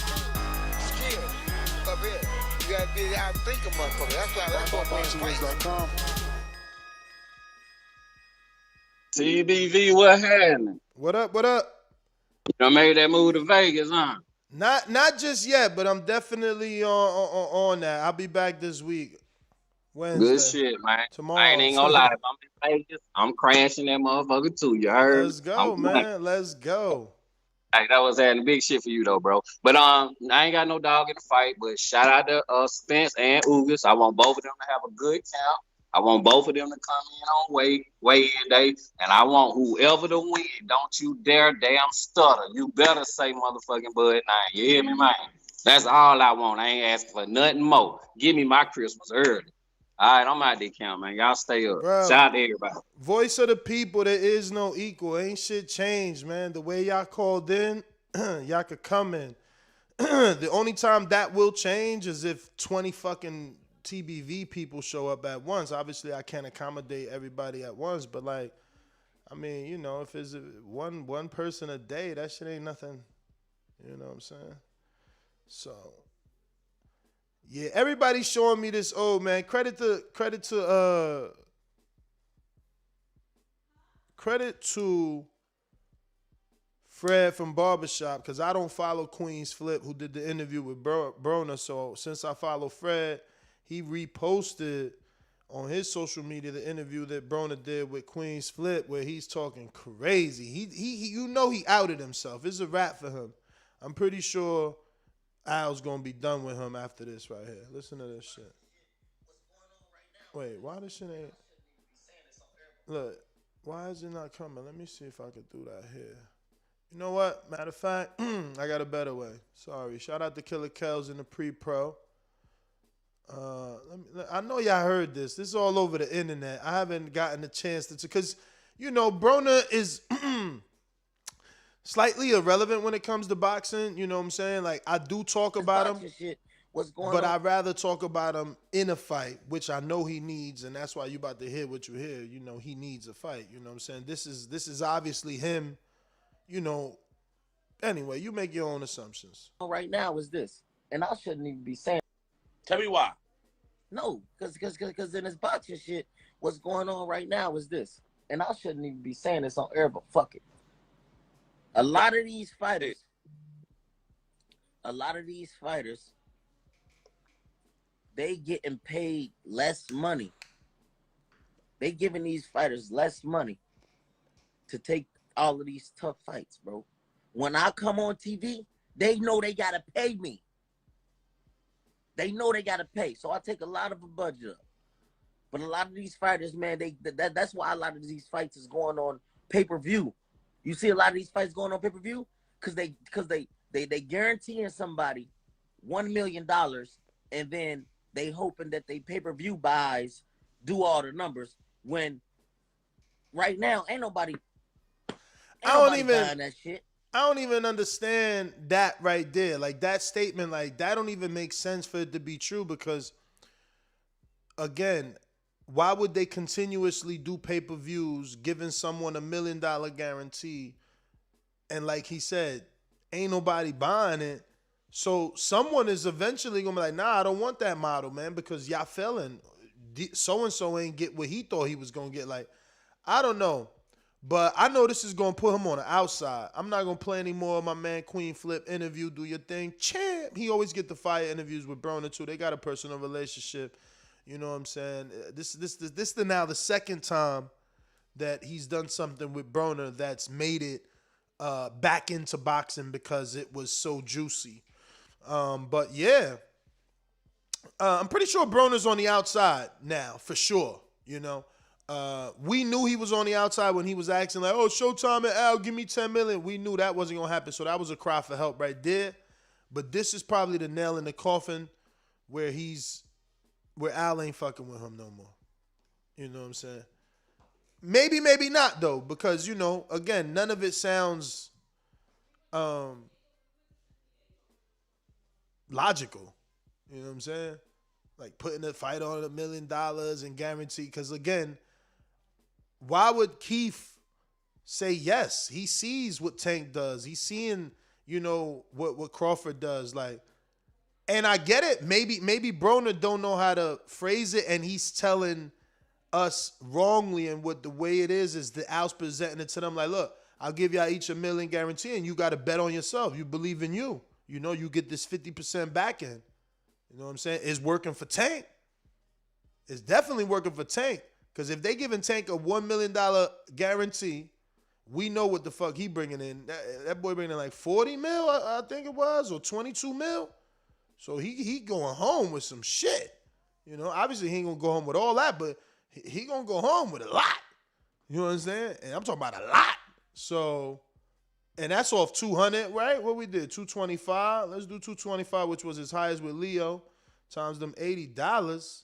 Skill. Up here. You gotta be out think a motherfucker. That's what BoxingWiz.com. TBV, what happening? What up? What up? You done made that move to Vegas, huh? Not just yet, but I'm definitely on that. I'll be back this week. Wednesday. Good shit, man. Tomorrow. I ain't gonna lie. If I'm in Vegas, I'm crashing that motherfucker too. You heard? Let's go, man. Let's go. Hey, that was having big shit for you though, bro. But I ain't got no dog in the fight. But shout out to Spence and Ugas. I want both of them to have a good count. I want both of them to come in on weigh-in day, and I want whoever to win. Don't you dare damn stutter. You better say motherfucking Bud 9. You hear me, man? That's all I want. I ain't asking for nothing more. Give me my Christmas early. All right, I'm out there, count, man. Y'all stay up. Bro, shout out to everybody. Voice of the people, there is no equal. Ain't shit changed, man. The way y'all called in, y'all could come in. The only time that will change is if 20 fucking TBV people show up at once. Obviously, I can't accommodate everybody at once, but like, I mean, you know, if it's one person a day, that shit ain't nothing. You know what I'm saying? So, yeah, everybody's showing me this. Oh man, credit to Fred from Barbershop, because I don't follow Queen's Flip, who did the interview with Broner. So since I follow Fred, he reposted on his social media the interview that Broner did with Queen's Flip, where he's talking crazy. He you know he outed himself. It's a wrap for him. I'm pretty sure Al's gonna be done with him after this right here. Listen to this shit. Wait, why this shit ain't? Look, why is it not coming? Let me see if I could do that here. You know what? Matter of fact, I got a better way. Sorry. Shout out to Killer Kells in the pre-pro. I know y'all heard this. This is all over the internet. I haven't gotten a chance to, because, you know, Broner is slightly irrelevant when it comes to boxing. You know what I'm saying? Like, I do talk about him, but I'd rather talk about him in a fight, which I know he needs, and that's why you about to hear what you hear. You know, he needs a fight. You know what I'm saying? This is obviously him. You know, anyway, you make your own assumptions. Right now is this, and I shouldn't even be saying. Tell me why. No, because in this boxing shit, what's going on right now is this, and I shouldn't even be saying this on air, but fuck it. A lot of these fighters, they getting paid less money. They giving these fighters less money to take all of these tough fights, bro. When I come on TV, they know they gotta pay me. They know they gotta pay, so I take a lot of a budget up. But a lot of these fighters, man, that's why a lot of these fights is going on pay-per-view. You see a lot of these fights going on pay-per-view because they guaranteeing somebody $1 million, and then they hoping that they pay-per-view buys do all the numbers. When right now ain't nobody. I don't even understand that right there. Like, that statement, like, that don't even make sense for it to be true, because, again, why would they continuously do pay-per-views giving someone $1 million guarantee, and like he said, ain't nobody buying it? So someone is eventually going to be like, nah, I don't want that model, man, because y'all failing. So-and-so ain't get what he thought he was going to get. Like, I don't know. But I know this is going to put him on the outside. I'm not going to play any more of my man Queen Flip interview. Do your thing. Champ. He always get the fire interviews with Broner, too. They got a personal relationship. You know what I'm saying? This is now the second time that he's done something with Broner that's made it back into boxing because it was so juicy. But, yeah. I'm pretty sure Broner's on the outside now, for sure, you know. We knew he was on the outside when he was asking, like, oh, Showtime and Al, give me $10 million. We knew that wasn't going to happen, so that was a cry for help right there. But this is probably the nail in the coffin where Al ain't fucking with him no more. You know what I'm saying? Maybe, maybe not though, because again, none of it sounds logical. You know what I'm saying? Like putting a fight on $1 million and guarantee. Because again, why would Keith say yes? He sees what Tank does. He's seeing, what Crawford does. Like, and I get it. Maybe Broner don't know how to phrase it, and he's telling us wrongly. And what the way it is the Al's presenting it to them like, look, I'll give y'all each $1 million guarantee, and you got to bet on yourself. You believe in you. You get this 50% back in. You know what I'm saying? It's working for Tank. It's definitely working for Tank. Because if they giving Tank a $1 million guarantee, we know what the fuck he bringing in. That boy bringing in like 40 mil, I think it was, or 22 mil. So he going home with some shit. Obviously he ain't going to go home with all that, but he going to go home with a lot. You know what I'm saying? And I'm talking about a lot. So, and that's off 200, right? What we did, 225. Let's do 225, which was his highest with Leo, times them $80.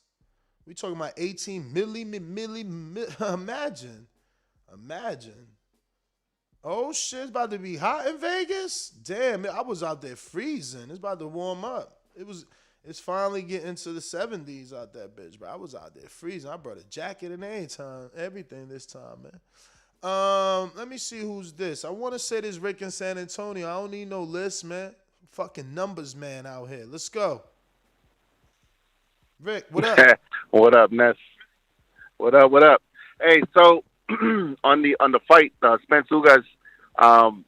We talking about 18 imagine. Oh shit, it's about to be hot in Vegas? Damn, I was out there freezing. It's about to warm up. It's finally getting to the 70s out that bitch, bro. I was out there freezing. I brought a jacket and everything this time, man. Let me see who's this. I want to say this Rick in San Antonio. I don't need no list, man. Fucking numbers man out here. Let's go. Rick, what up? What up, Ness? What up? Hey, so on the fight, Spence Ugas,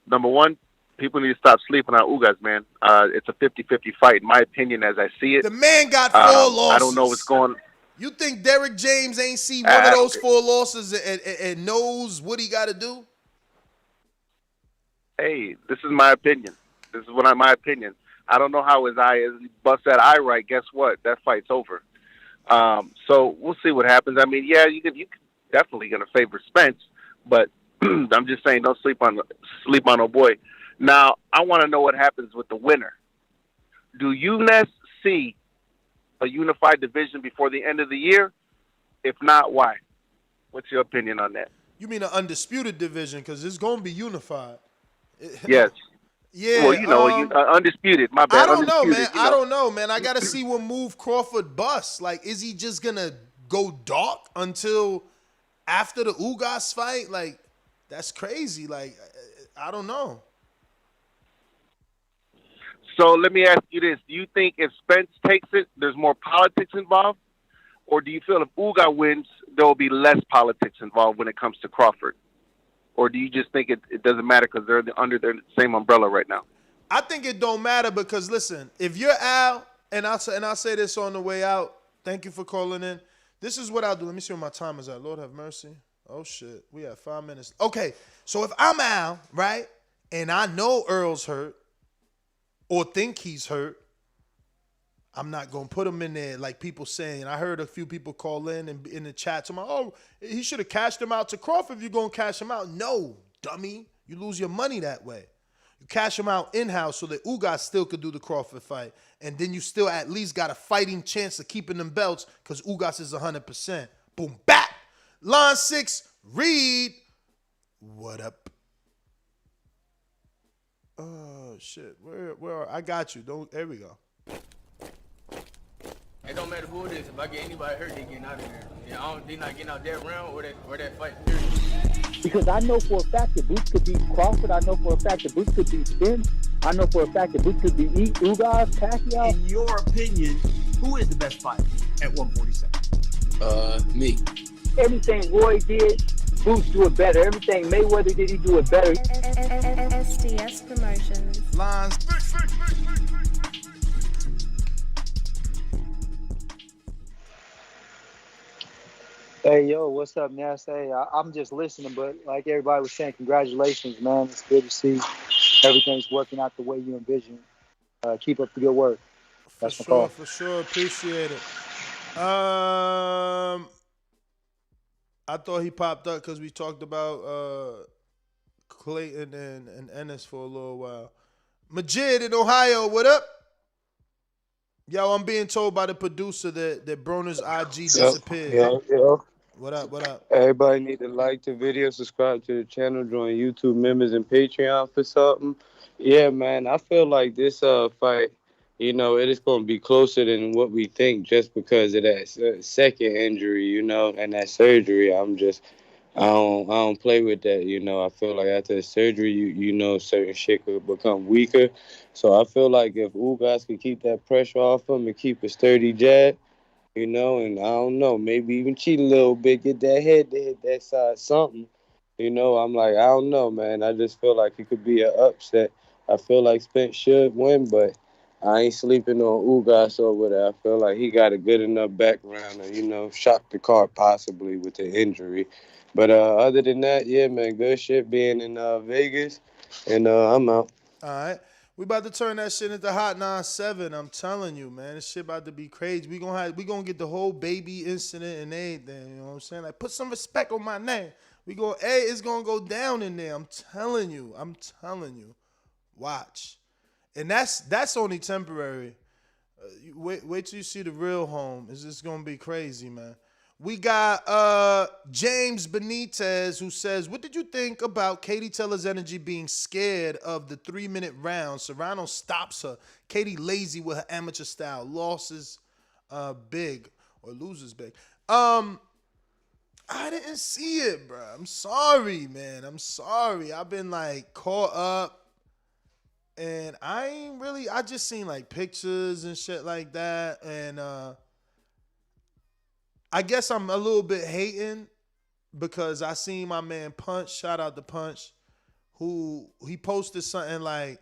number one, people need to stop sleeping on Ugas, man. It's a 50-50 fight, in my opinion, as I see it. The man got 4 losses. I don't know what's going on. You think Derrick James ain't see one of those 4 losses and knows what he got to do? Hey, this is my opinion. This is my opinion. I don't know how his eye is. He busts that eye right. Guess what? That fight's over. So we'll see what happens. I mean, yeah, you definitely going to favor Spence, but I'm just saying, don't sleep on no boy. Now, I want to know what happens with the winner. Do you, Ness, see a unified division before the end of the year? If not, why? What's your opinion on that? You mean an undisputed division, because it's going to be unified. Yes. Yeah. Well, undisputed. My bad. I don't know, man. I don't know, man. I got to see what move Crawford busts. Like, is he just going to go dark until after the Ugas fight? Like, that's crazy. Like, I don't know. So let me ask you this. Do you think if Spence takes it, there's more politics involved? Or do you feel if Ugas wins, there will be less politics involved when it comes to Crawford? Or do you just think it doesn't matter because they're under the same umbrella right now? I think it don't matter because, listen, if you're Al, and I'll say this on the way out, thank you for calling in. This is what I'll do. Let me see where my time is at. Lord have mercy. Oh, shit. We have 5 minutes. Okay, so if I'm Al, right, and I know Earl's hurt or think he's hurt, I'm not going to put him in there like people saying. I heard a few people call in and in the chat to oh, he should have cashed him out to Crawford if you're going to cash him out. No, dummy. You lose your money that way. You cash him out in-house so that Ugas still could do the Crawford fight. And then you still at least got a fighting chance of keeping them belts because Ugas is 100%. Boom, bap. Line 6, Reed. What up? Oh, shit. Where I got you. There we go. It don't matter who it is. If I get anybody hurt, they getting out of there. Yeah, they not getting out that round or that fight. Period. Because I know for a fact that Boots could beat Crawford. I know for a fact that Boots could beat Spence. I know for a fact that Boots could beat Ugas, Pacquiao. In your opinion, who is the best fighter at 147? Me. Everything Roy did, Boots do it better. Everything Mayweather did, he do it better. SDS Promotions. Lines. Hey, yo, what's up, Ness? Hey, I'm just listening, but like everybody was saying, congratulations, man. It's good to see everything's working out the way you envision. Keep up the good work. That's my call. For sure. Appreciate it. I thought he popped up because we talked about Clayton and Ennis for a little while. Majid in Ohio, what up? Yo, I'm being told by the producer that Broner's IG disappeared. Yo. What up? What up? Everybody need to like the video, subscribe to the channel, join YouTube members and Patreon for something. Yeah, man, I feel like this fight, it is going to be closer than what we think just because of that second injury, and that surgery. I don't play with that, I feel like after the surgery, certain shit could become weaker. So I feel like if Ugas could keep that pressure off him and keep a sturdy jab, and I don't know, maybe even cheat a little bit, get that head to hit that side, something. I'm like, I don't know, man. I just feel like it could be an upset. I feel like Spence should win, but I ain't sleeping on Ugas over there. I feel like he got a good enough background to, shock the card possibly with the injury. But other than that, yeah, man, good shit being in Vegas, and I'm out. All right. We about to turn that shit into Hot 97. I'm telling you, man. This shit about to be crazy. We gonna get the whole baby incident and everything. You know what I'm saying? Like, put some respect on my name. It's gonna go down in there. I'm telling you. Watch. And that's only temporary. Wait till you see the real home. It's just gonna be crazy, man. We got James Benitez, who says, what did you think about Katie Taylor's energy being scared of the 3-minute round? Serrano stops her. Katie lazy with her amateur style. Loses big or loses big. I didn't see it, bro. I'm sorry, man. I'm sorry. I've been like caught up. And I just seen like pictures and shit like that. And I guess I'm a little bit hating because I seen my man Punch, shout out to Punch, who he posted something like,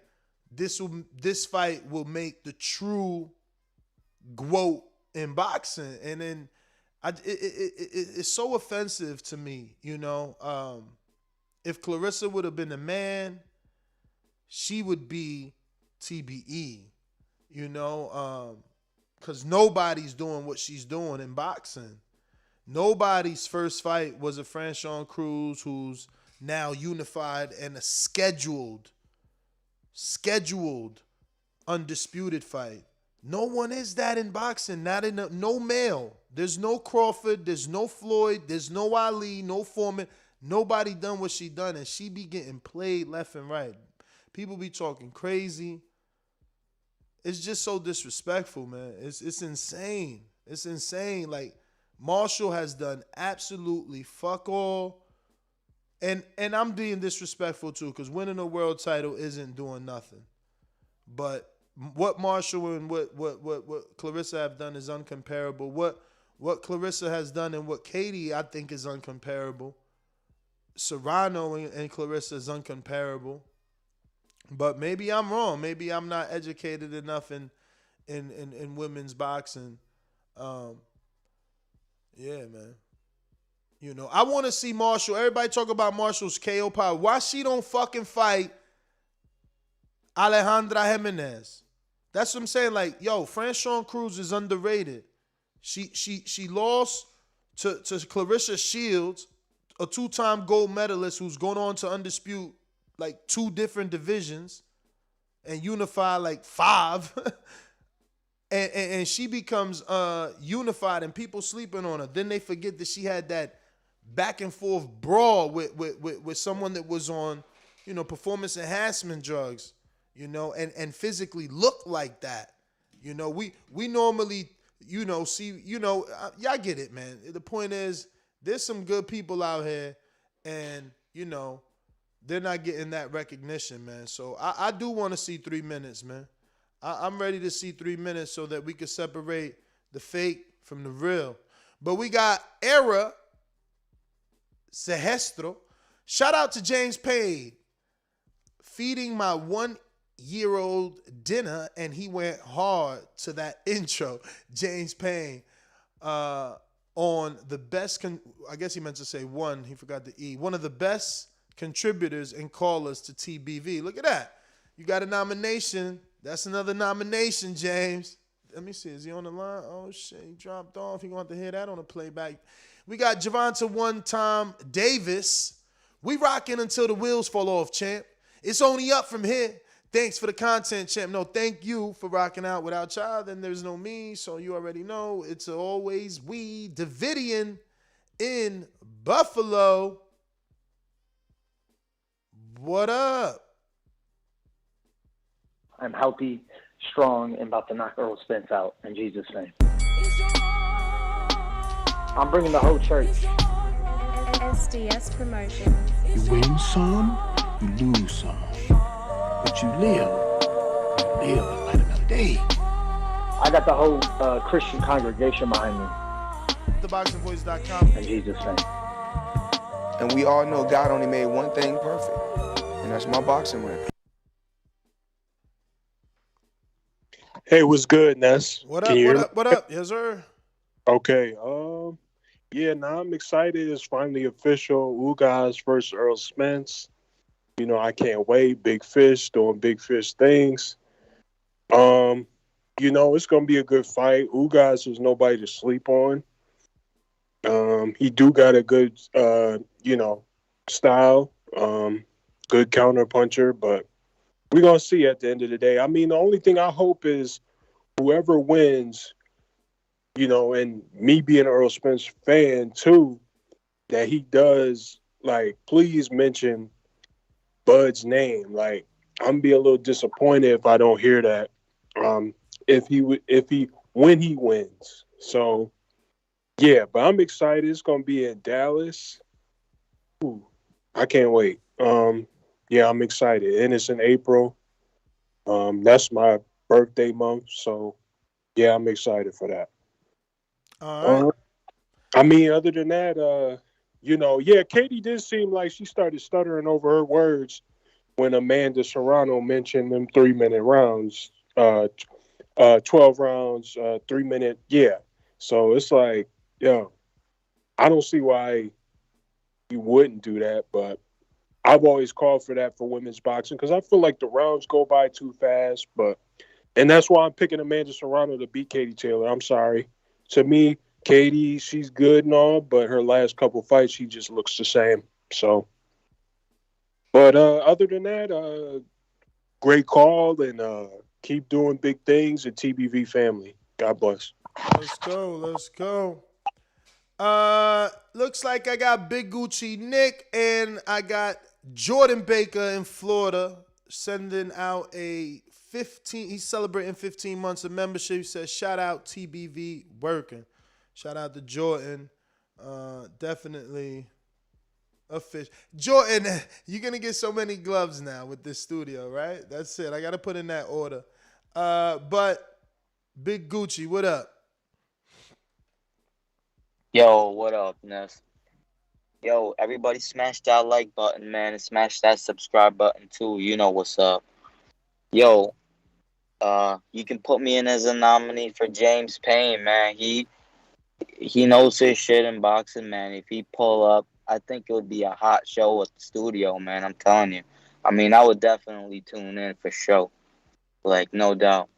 this fight will make the true GOAT in boxing. And then it's so offensive to me, If Clarissa would have been a man, she would be TBE, because nobody's doing what she's doing in boxing. Nobody's first fight was a Franchon Cruz, who's now unified and a scheduled undisputed fight. No one is that in boxing. No male. There's no Crawford. There's no Floyd. There's no Ali. No Foreman. Nobody done what she done, and she be getting played left and right. People be talking crazy. It's just so disrespectful, man. It's insane. It's insane. Like, Marshall has done absolutely fuck all. And I'm being disrespectful too, because winning a world title isn't doing nothing. But what Marshall and what Clarissa have done is uncomparable. What Clarissa has done and what Katie, I think, is uncomparable. Serrano and Clarissa is uncomparable. But maybe I'm wrong. Maybe I'm not educated enough in women's boxing. Yeah, man. I want to see Marshall. Everybody talk about Marshall's KO power. Why she don't fucking fight Alejandra Jimenez? That's what I'm saying. Like, yo, Franchon Cruz is underrated. She lost to Clarissa Shields, a 2-time gold medalist who's going on to undispute like 2 different divisions and unify like 5. and she becomes unified and people sleeping on her. Then they forget that she had that back and forth brawl with someone that was on, performance enhancement drugs, and physically look like that. We normally, see, y'all get it, man. The point is, there's some good people out here and, they're not getting that recognition, man. So I do want to see 3 minutes, man. I'm ready to see 3 minutes so that we can separate the fake from the real. But we got Errol Spence. Shout out to James Payne. Feeding my 1-year-old dinner, and he went hard to that intro. James Payne on the best, I guess he meant to say one. He forgot the E. One of the best contributors and callers to TBV. Look at that. You got a nomination. That's another nomination, James. Let me see. Is he on the line? Oh, shit. He dropped off. He going to have to hear that on the playback. We got Javonta One-Time Davis. We rocking until the wheels fall off, champ. It's only up from here. Thanks for the content, champ. No, thank you for rocking out. Without y'all, then there's no me. So you already know it's always we, Davidian in Buffalo. What up? I'm healthy, strong, and about to knock Errol Spence out in Jesus' name. I'm bringing the whole church. SDS Promotion. You win some, you lose some. But you live and fight another day. I got the whole Christian congregation behind me. TheBoxingVoice.com. In Jesus' name. And we all know God only made one thing perfect, and that's my boxing ring. Hey, what's good, Ness? What up? What up? Yes, sir. Okay. Yeah, now I'm excited. It's finally official. Ugas versus Errol Spence. You know, I can't wait. Big Fish doing big fish things. You know, it's gonna be a good fight. Ugas is nobody to sleep on. He do got a good style. Good counter puncher, but we're gonna see at the end of the day. I mean, the only thing I hope is whoever wins, you know, and me being an Errol Spence fan too, that he does, like, please mention Bud's name. Like, I'm gonna be a little disappointed if I don't hear that. When he wins. So yeah, but I'm excited. It's gonna be in Dallas. Ooh, I can't wait. Yeah, I'm excited, and it's in April. That's my birthday month, so yeah, I'm excited for that. All right. I mean, other than that, yeah, Katie did seem like she started stuttering over her words when Amanda Serrano mentioned them 3-minute rounds, 12 rounds, 3-minute. Yeah. So it's like, I don't see why you wouldn't do that, but I've always called for that for women's boxing because I feel like the rounds go by too fast. And that's why I'm picking Amanda Serrano to beat Katie Taylor. I'm sorry. To me, Katie, she's good and all, but her last couple fights, she just looks the same. So, but other than that, great call, and keep doing big things at TBV family. God bless. Let's go. Looks like I got Big Gucci Nick and I got Jordan Baker in Florida sending out a 15. He's celebrating 15 months of membership. He says, shout out TBV working. Shout out to Jordan. Definitely a fish. Jordan, you're going to get so many gloves now with this studio, right? That's it. I got to put in that order. But Big Gucci, what up? Yo, what up, Ness? Yo, everybody smash that like button, man, and smash that subscribe button, too. You know what's up. Yo, you can put me in as a nominee for James Payne, man. He knows his shit in boxing, man. If he pull up, I think it would be a hot show at the studio, man. I'm telling you. I mean, I would definitely tune in for sure. Like, no doubt.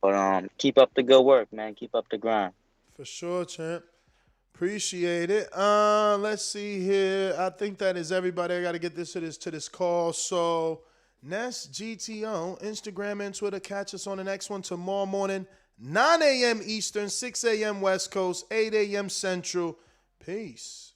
But keep up the good work, man. Keep up the grind. For sure, champ. Appreciate it. Let's see here. I think that is everybody. I got to get this to this call. So, Ness GTO, Instagram and Twitter. Catch us on the next one tomorrow morning, 9 a.m. Eastern, 6 a.m. West Coast, 8 a.m. Central. Peace.